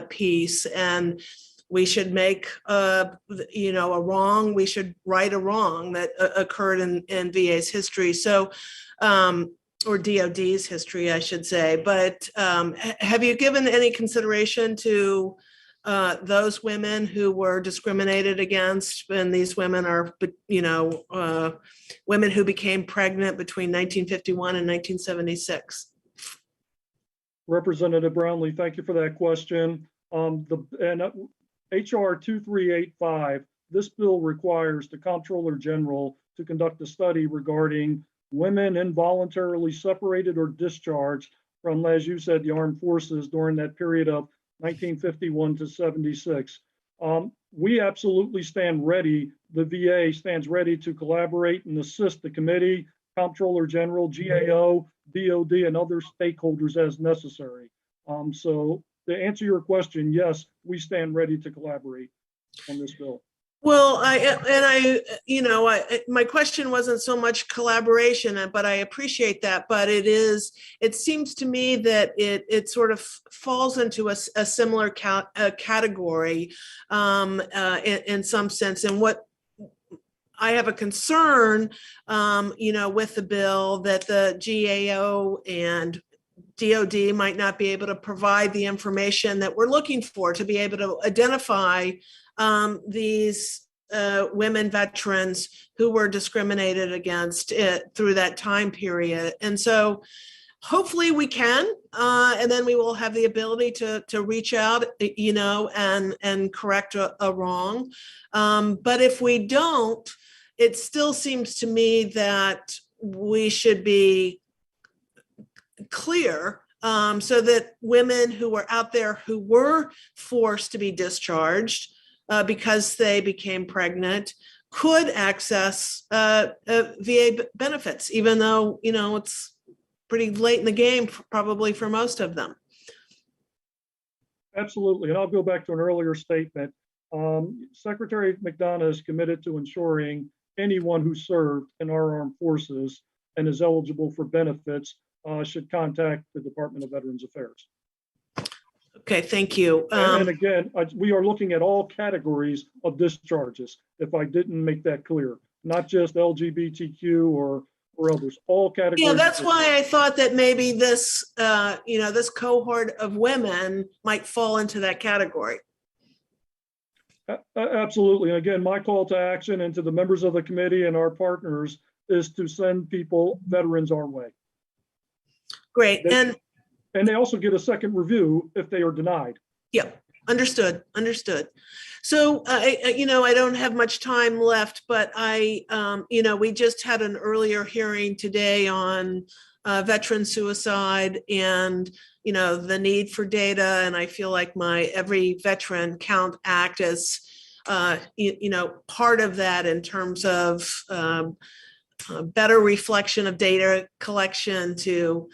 piece, and we should make a wrong, we should right a wrong that occurred in VA's history. So, or DOD's history, I should say. But have you given any consideration to those women who were discriminated against? And these women are, women who became pregnant between 1951 and 1976. Representative Brownlee, thank you for that question. HR 2385, this bill requires the Comptroller General to conduct a study regarding women involuntarily separated or discharged from, as you said, the armed forces during that period of 1951 to 76. We absolutely stand ready. The VA stands ready to collaborate and assist the committee, Comptroller General, GAO, DOD, and other stakeholders as necessary. So to answer your question, yes, we stand ready to collaborate on this bill. Well, my question wasn't so much collaboration, but I appreciate that. But it seems to me that it sort of falls into a similar category in some sense. And what I have a concern, with the bill that the GAO and DOD might not be able to provide the information that we're looking for to be able to identify these women veterans who were discriminated against through that time period. And so hopefully we can, and then we will have the ability to reach out, and correct a wrong. But if we don't, it still seems to me that we should be clear so that women who were out there who were forced to be discharged because they became pregnant could access VA benefits, even though, it's pretty late in the game, probably for most of them. Absolutely. And I'll go back to an earlier statement. Secretary McDonough is committed to ensuring anyone who served in our armed forces and is eligible for benefits should contact the Department of Veterans Affairs. Okay, thank you. And again, we are looking at all categories of discharges, if I didn't make that clear, not just LGBTQ or others, all categories. Yeah, that's why I thought that maybe this, this cohort of women might fall into that category. Absolutely. And again, my call to action and to the members of the committee and our partners is to send veterans our way. Great. And they also get a second review if they are denied. Yeah, understood. So, I don't have much time left, but we just had an earlier hearing today on veteran suicide and, the need for data. And I feel like my Every Veteran Count Act is, part of that in terms of better reflection of data collection to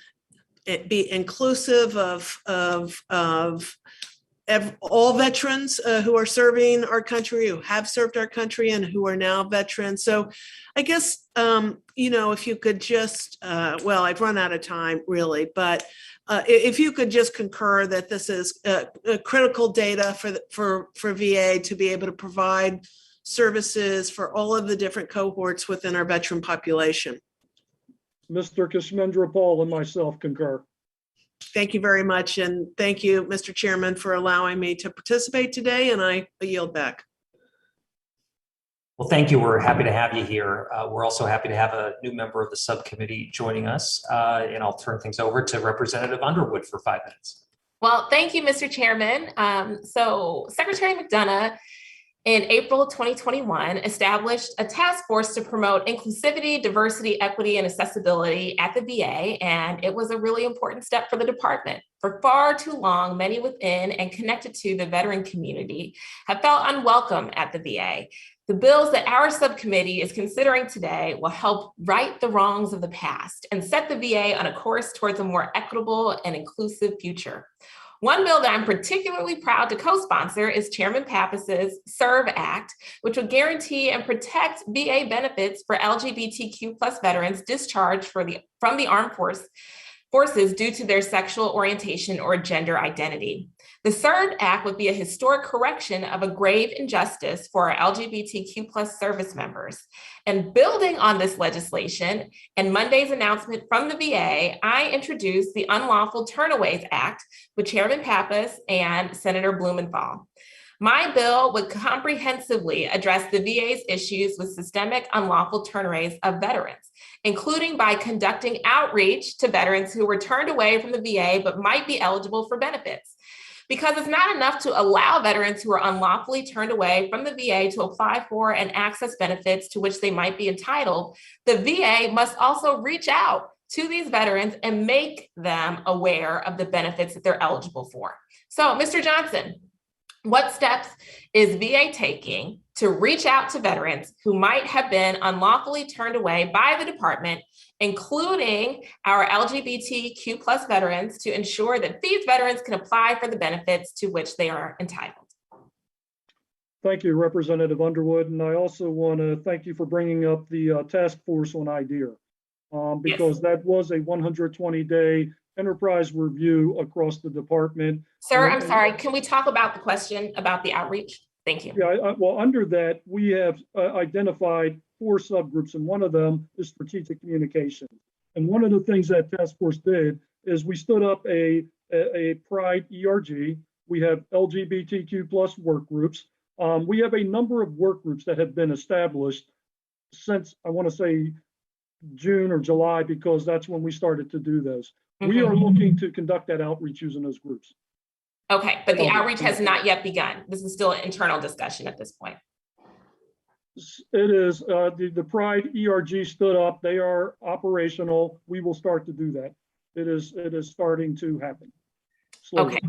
be inclusive of all veterans who are serving our country, who have served our country, and who are now veterans. So I guess, if you could just, I've run out of time really, but if you could just concur that this is critical data for VA to be able to provide services for all of the different cohorts within our veteran population. Mr. Kashmendra Paul and myself concur. Thank you very much. And thank you, Mr. Chairman, for allowing me to participate today, and I yield back. Well, thank you. We're happy to have you here. We're also happy to have a new member of the subcommittee joining us, and I'll turn things over to Representative Underwood for 5 minutes. Well, thank you, Mr. Chairman. So Secretary McDonough in April 2021 established a task force to promote inclusivity, diversity, equity, and accessibility at the VA, and it was a really important step for the department. For far too long, many within and connected to the veteran community have felt unwelcome at the VA. The bills that our subcommittee is considering today will help right the wrongs of the past and set the VA on a course towards a more equitable and inclusive future. One bill that I'm particularly proud to co-sponsor is Chairman Pappas's SERVE Act, which would guarantee and protect VA benefits for LGBTQ+ veterans discharged from the armed forces due to their sexual orientation or gender identity. The SERVE Act would be a historic correction of a grave injustice for our LGBTQ+ service members. And building on this legislation and Monday's announcement from the VA, I introduced the Unlawful Turnaways Act with Chairman Pappas and Senator Blumenthal. My bill would comprehensively address the VA's issues with systemic unlawful turnaways of veterans, including by conducting outreach to veterans who were turned away from the VA but might be eligible for benefits. Because it's not enough to allow veterans who are unlawfully turned away from the VA to apply for and access benefits to which they might be entitled, the VA must also reach out to these veterans and make them aware of the benefits that they're eligible for. So, Mr. Johnson, what steps is VA taking to reach out to veterans who might have been unlawfully turned away by the department, including our LGBTQ+ veterans, to ensure that these veterans can apply for the benefits to which they are entitled. Thank you, Representative Underwood. And I also want to thank you for bringing up the task force on IDEA, because that was a 120-day enterprise review across the department. Sir, I'm sorry. Can we talk about the question about the outreach? Thank you. Yeah, well, under that, we have identified 4 subgroups, and one of them is strategic communication. And one of the things that task force did is we stood up a Pride ERG. We have LGBTQ+ work groups. We have a number of work groups that have been established since, I want to say, June or July, because that's when we started to do those. We are looking to conduct that outreach using those groups. Okay, but the outreach has not yet begun. This is still an internal discussion at this point. It is, the Pride ERG stood up. They are operational. We will start to do that. It is starting to happen. Slowly.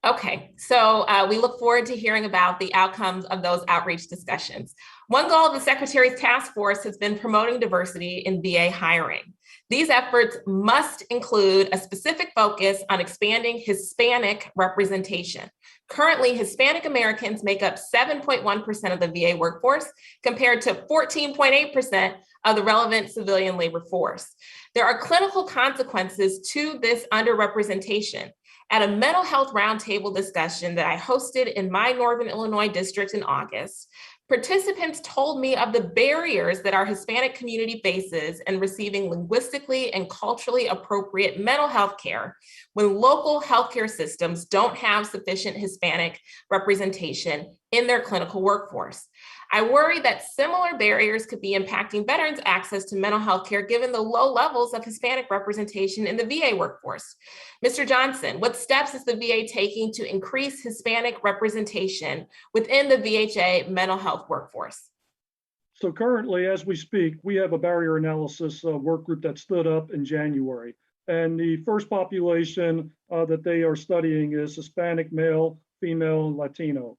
Okay, so we look forward to hearing about the outcomes of those outreach discussions. One goal of the Secretary's task force has been promoting diversity in VA hiring. These efforts must include a specific focus on expanding Hispanic representation. Currently, Hispanic Americans make up 7.1% of the VA workforce, compared to 14.8% of the relevant civilian labor force. There are clinical consequences to this underrepresentation. At a mental health roundtable discussion that I hosted in my Northern Illinois district in August, participants told me of the barriers that our Hispanic community faces in receiving linguistically and culturally appropriate mental health care when local healthcare systems don't have sufficient Hispanic representation in their clinical workforce. I worry that similar barriers could be impacting veterans' access to mental health care given the low levels of Hispanic representation in the VA workforce. Mr. Johnson, what steps is the VA taking to increase Hispanic representation within the VHA mental health workforce? So currently, as we speak, we have a barrier analysis work group that stood up in January. And the first population that they are studying is Hispanic, male, female, and Latino.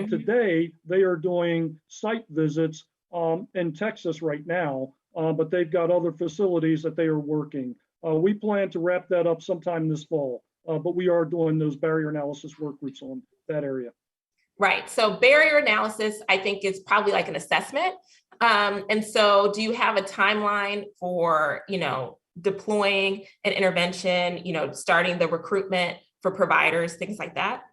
Today, they are doing site visits in Texas right now, but they've got other facilities that they are working. We plan to wrap that up sometime this fall, but we are doing those barrier analysis work groups on that area. Right. So barrier analysis, I think, is probably like an assessment. And so do you have a timeline for, deploying an intervention, starting the recruitment for providers, things like that?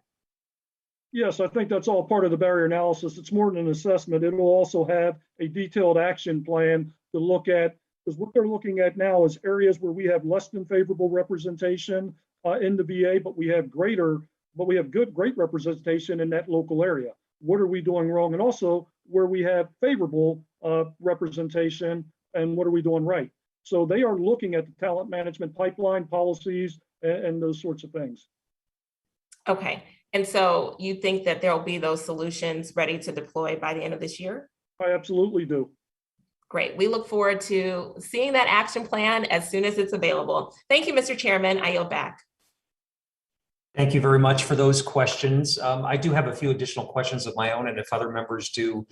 Yes, I think that's all part of the barrier analysis. It's more than an assessment. It will also have a detailed action plan to look at, because what they're looking at now is areas where we have less than favorable representation in the VA, but we have great representation in that local area. What are we doing wrong? And also where we have favorable representation, and what are we doing right? So they are looking at the talent management pipeline policies and those sorts of things. Okay. And so you think that there will be those solutions ready to deploy by the end of this year? I absolutely do. Great. We look forward to seeing that action plan as soon as it's available. Thank you, Mr. Chairman. I yield back. Thank you very much for those questions. I do have a few additional questions of my own, and if other members do,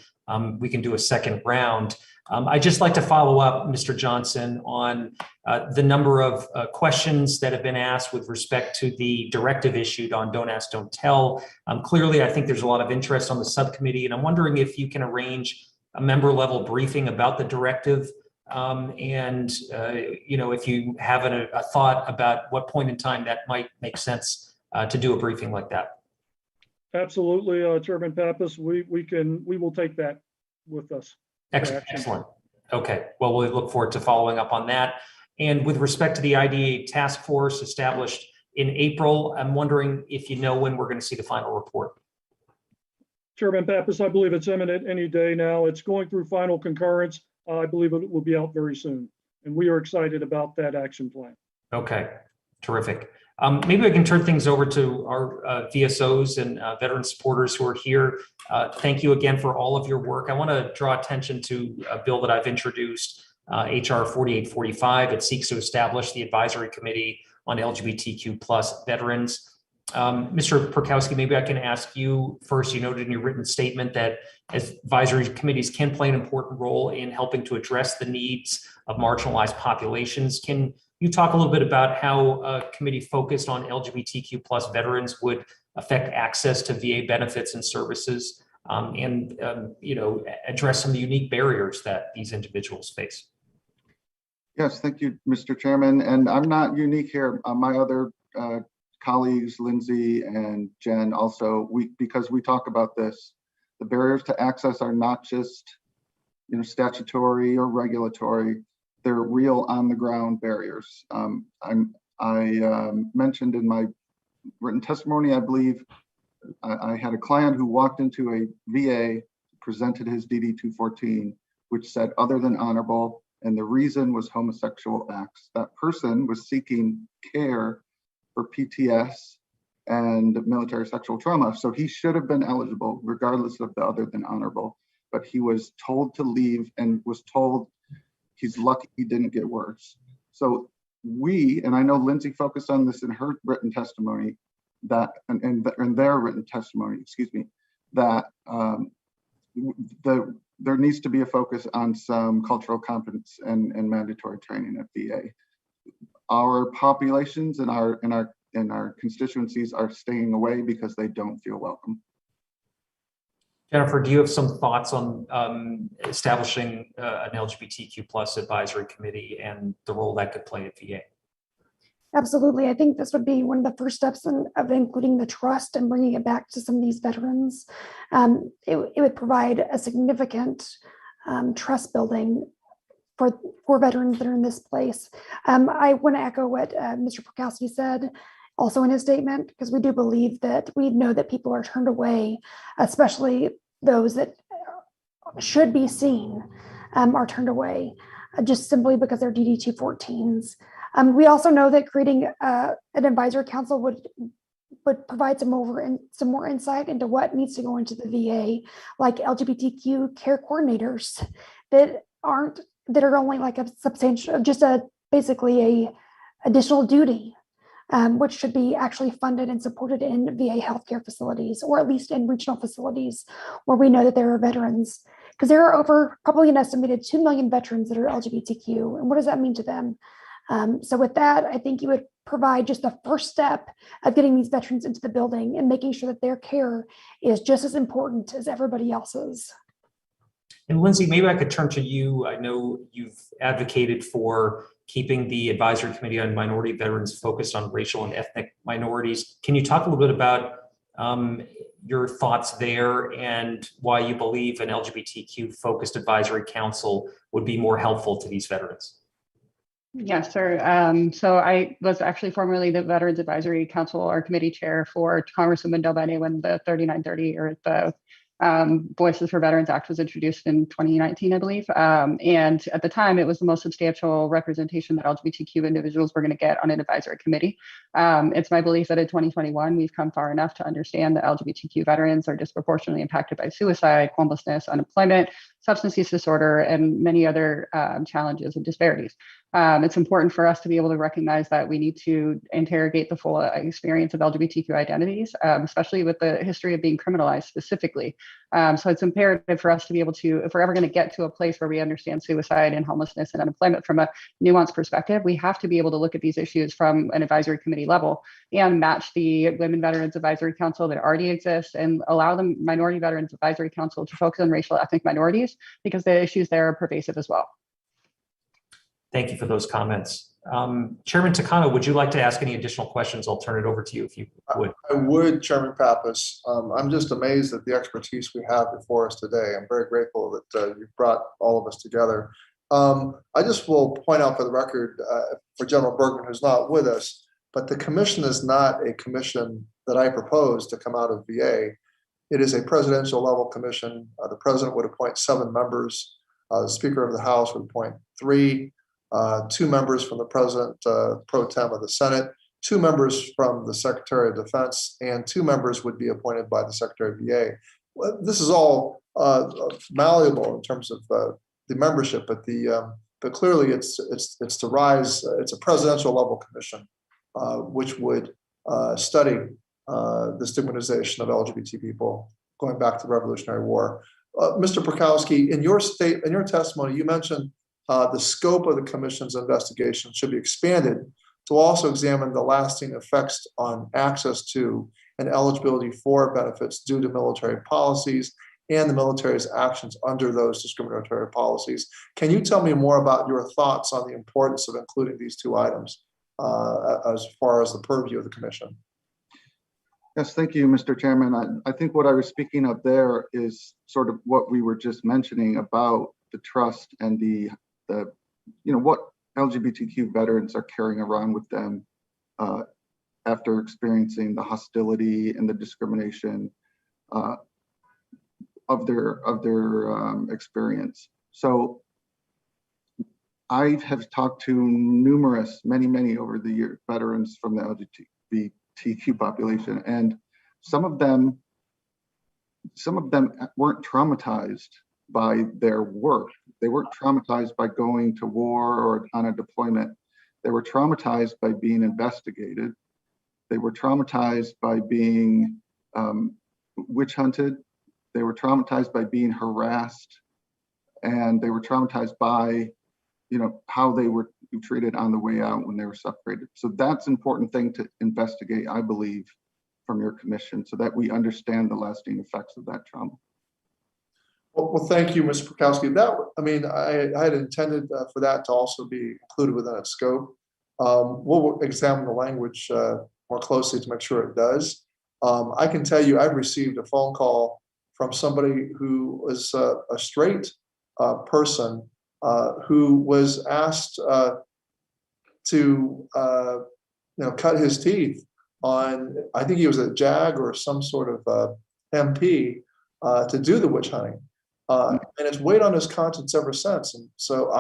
we can do a second round. I'd just like to follow up, Mr. Johnson, on the number of questions that have been asked with respect to the directive issued on Don't Ask, Don't Tell. Clearly, I think there's a lot of interest on the subcommittee, and I'm wondering if you can arrange a member level briefing about the directive. If you have a thought about what point in time that might make sense to do a briefing like that. Absolutely, Chairman Pappas, we will take that with us. Excellent. Okay. Well, we look forward to following up on that. And with respect to the IDEA task force established in April, I'm wondering if you know when we're going to see the final report. Chairman Pappas, I believe it's imminent any day now. It's going through final concurrence. I believe it will be out very soon. And we are excited about that action plan. Okay. Terrific. Maybe I can turn things over to our VSOs and veteran supporters who are here. Thank you again for all of your work. I want to draw attention to a bill that I've introduced, HR 4845. It seeks to establish the Advisory Committee on LGBTQ+ veterans. Mr. Purkowski, maybe I can ask you first. You noted in your written statement that advisory committees can play an important role in helping to address the needs of marginalized populations. Can you talk a little bit about how a committee focused on LGBTQ plus veterans would affect access to VA benefits and services, and address some of the unique barriers that these individuals face? Yes, thank you, Mr. Chairman. And I'm not unique here. My other colleagues, Lindsay and Jen, also, because we talk about this, the barriers to access are not just statutory or regulatory, they're real on the ground barriers. I mentioned in my written testimony, I believe, I had a client who walked into a VA, presented his DD 214, which said other than honorable, and the reason was homosexual acts. That person was seeking care for PTS and military sexual trauma. So he should have been eligible regardless of the other than honorable, but he was told to leave and was told he's lucky he didn't get worse. So and I know Lindsay focused on this in her written testimony, that and their written testimony, that there needs to be a focus on some cultural competence and mandatory training at VA. Our populations and our constituencies are staying away because they don't feel welcome. Jennifer, do you have some thoughts on establishing an LGBTQ plus advisory committee and the role that could play at VA? Absolutely. I think this would be one of the first steps of including the trust and bringing it back to some of these veterans. It would provide a significant trust building for veterans that are in this place. I want to echo what Mr. Purkowski said also in his statement, because we do believe that we know that people are turned away, especially those that should be seen are turned away just simply because they're DD 214s. We also know that creating an advisory council would provide some more insight into what needs to go into the VA, like LGBTQ care coordinators that are only like a substantial, basically a additional duty, which should be actually funded and supported in VA healthcare facilities, or at least in regional facilities where we know that there are veterans, because there are over probably an estimated 2 million veterans that are LGBTQ. And what does that mean to them? So with that, I think you would provide just the first step of getting these veterans into the building and making sure that their care is just as important as everybody else's. And Lindsay, maybe I could turn to you. I know you've advocated for keeping the Advisory Committee on Minority Veterans focused on racial and ethnic minorities. Can you talk a little bit about your thoughts there and why you believe an LGBTQ focused advisory council would be more helpful to these veterans? Yes, sir. So I was actually formerly the Veterans Advisory Council or committee chair for Congresswoman Del Bene when the 3930 or the Voices for Veterans Act was introduced in 2019, I believe. And at the time, it was the most substantial representation that LGBTQ individuals were going to get on an advisory committee. It's my belief that in 2021, we've come far enough to understand that LGBTQ veterans are disproportionately impacted by suicide, homelessness, unemployment, substance use disorder, and many other challenges and disparities. It's important for us to be able to recognize that we need to interrogate the full experience of LGBTQ identities, especially with the history of being criminalized specifically. So it's imperative for us to be able to, if we're ever going to get to a place where we understand suicide and homelessness and unemployment from a nuanced perspective, we have to be able to look at these issues from an advisory committee level and match the Women Veterans Advisory Council that already exists and allow the Minority Veterans Advisory Council to focus on racial ethnic minorities, because the issues there are pervasive as well. Thank you for those comments. Chairman Takano, would you like to ask any additional questions? I'll turn it over to you if you would. I would, Chairman Pappas. I'm just amazed at the expertise we have before us today. I'm very grateful that you've brought all of us together. I just will point out for the record, for General Bergman, who's not with us, but the commission is not a commission that I propose to come out of VA. It is a presidential level commission. The president would appoint 7 members. The Speaker of the House would appoint 3. 2 members from the President pro tem of the Senate, 2 members from the Secretary of Defense, and 2 members would be appointed by the Secretary of VA. Well, this is all malleable in terms of the membership, but clearly it's to rise. It's a presidential level commission, which would study the stigmatization of LGBT people going back to the Revolutionary War. Mr. Purkowski, in your testimony, you mentioned the scope of the commission's investigation should be expanded to also examine the lasting effects on access to and eligibility for benefits due to military policies and the military's actions under those discriminatory policies. Can you tell me more about your thoughts on the importance of including these two items as far as the purview of the commission? Yes, thank you, Mr. Chairman. I think what I was speaking of there is sort of what we were just mentioning about the trust and the what LGBTQ veterans are carrying around with them after experiencing the hostility and the discrimination of their experience. So I have talked to many over the years, veterans from the LGBTQ population, and some of them weren't traumatized by their work. They weren't traumatized by going to war or on a deployment. They were traumatized by being investigated. They were traumatized by being witch hunted. They were traumatized by being harassed, and they were traumatized by, how they were treated on the way out when they were separated. So that's an important thing to investigate, I believe, from your commission, so that we understand the lasting effects of that trauma. Well, thank you, Mr. Purkowski. I had intended for that to also be included within its scope. We'll examine the language more closely to make sure it does. I can tell you I've received a phone call from somebody who was a straight person who was asked to cut his teeth on, I think he was a JAG or some sort of MP to do the witch hunting. And it's weighed on his conscience ever since. And so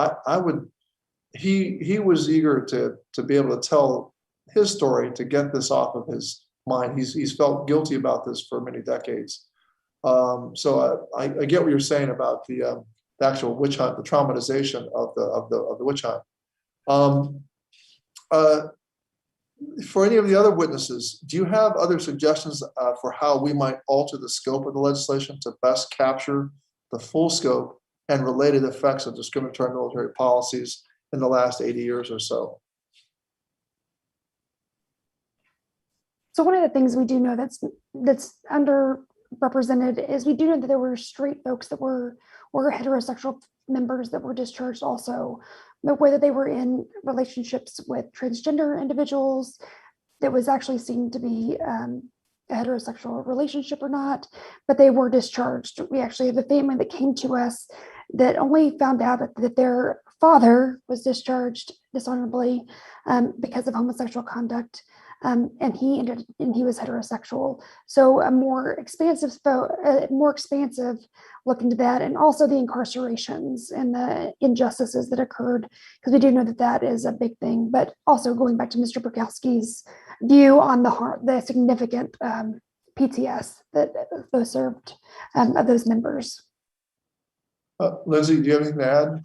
he was eager to be able to tell his story, to get this off of his mind. He's felt guilty about this for many decades. So I get what you're saying about the actual witch hunt, the traumatization of the witch hunt. For any of the other witnesses, do you have other suggestions for how we might alter the scope of the legislation to best capture the full scope and related effects of discriminatory military policies in the last 80 years or so? So one of the things we do know that's underrepresented is we do know that there were straight folks that were heterosexual members that were discharged also, but whether they were in relationships with transgender individuals that was actually seen to be a heterosexual relationship or not, but they were discharged. We actually have a family that came to us that only found out that their father was discharged dishonorably because of homosexual conduct. And he was heterosexual. So a more expansive look into that, and also the incarcerations and the injustices that occurred, because we do know that is a big thing. But also going back to Mr. Purkowski's view on the significant PTS that those served of those members. Lindsay, do you have anything to add?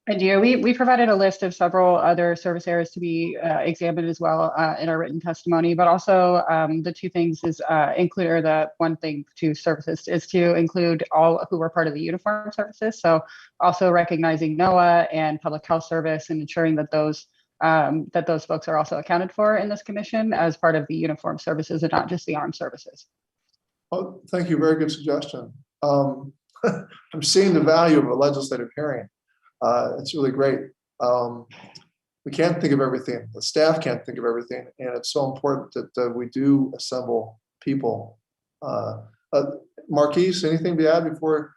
I do. We provided a list of several other service areas to be examined as well in our written testimony, but also the two things is the one thing to services is to include all who were part of the uniform services. So also recognizing NOAA and public health service and ensuring that those folks are also accounted for in this commission as part of the uniform services and not just the armed services. Oh, thank you. Very good suggestion. I'm seeing the value of a legislative hearing. It's really great. We can't think of everything. The staff can't think of everything, and it's so important that we do assemble people. Marquis, anything to add before?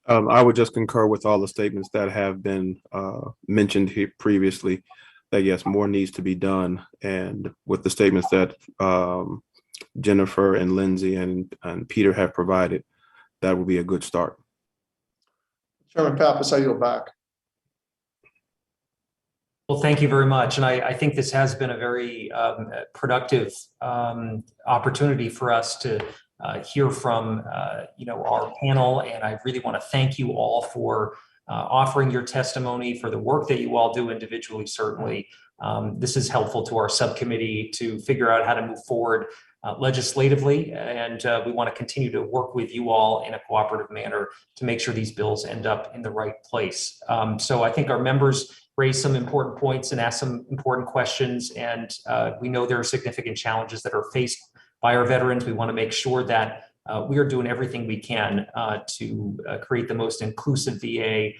I would just concur with all the statements that have been mentioned here previously, that yes, more needs to be done. And with the statements that Jennifer and Lindsay and Peter have provided, that will be a good start. Chairman Pappas, I yield back. Well, thank you very much. And I think this has been a very productive opportunity for us to hear from our panel. And I really want to thank you all for offering your testimony, for the work that you all do individually, certainly. This is helpful to our subcommittee to figure out how to move forward legislatively, and we want to continue to work with you all in a cooperative manner to make sure these bills end up in the right place. So I think our members raised some important points and asked some important questions, and we know there are significant challenges that are faced by our veterans. We want to make sure that we are doing everything we can to create the most inclusive VA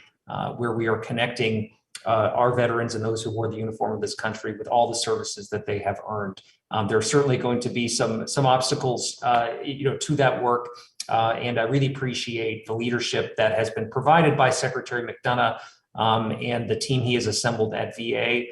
where we are connecting our veterans and those who wore the uniform of this country with all the services that they have earned. There are certainly going to be some obstacles, to that work, and I really appreciate the leadership that has been provided by Secretary McDonough and the team he has assembled at VA.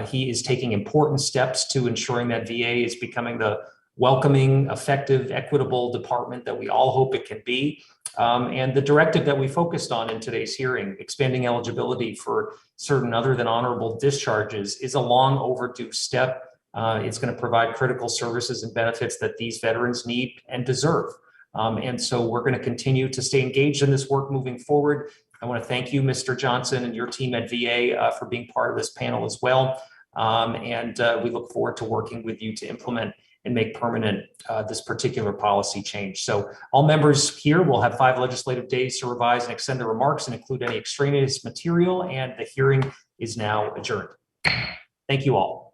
He is taking important steps to ensuring that VA is becoming the welcoming, effective, equitable department that we all hope it can be. And the directive that we focused on in today's hearing, expanding eligibility for certain other than honorable discharges, is a long overdue step. It's going to provide critical services and benefits that these veterans need and deserve. And so we're going to continue to stay engaged in this work moving forward. I want to thank you, Mr. Johnson, and your team at VA for being part of this panel as well. And we look forward to working with you to implement and make permanent this particular policy change. So all members here will have 5 legislative days to revise and extend their remarks and include any extraneous material, and the hearing is now adjourned. Thank you all.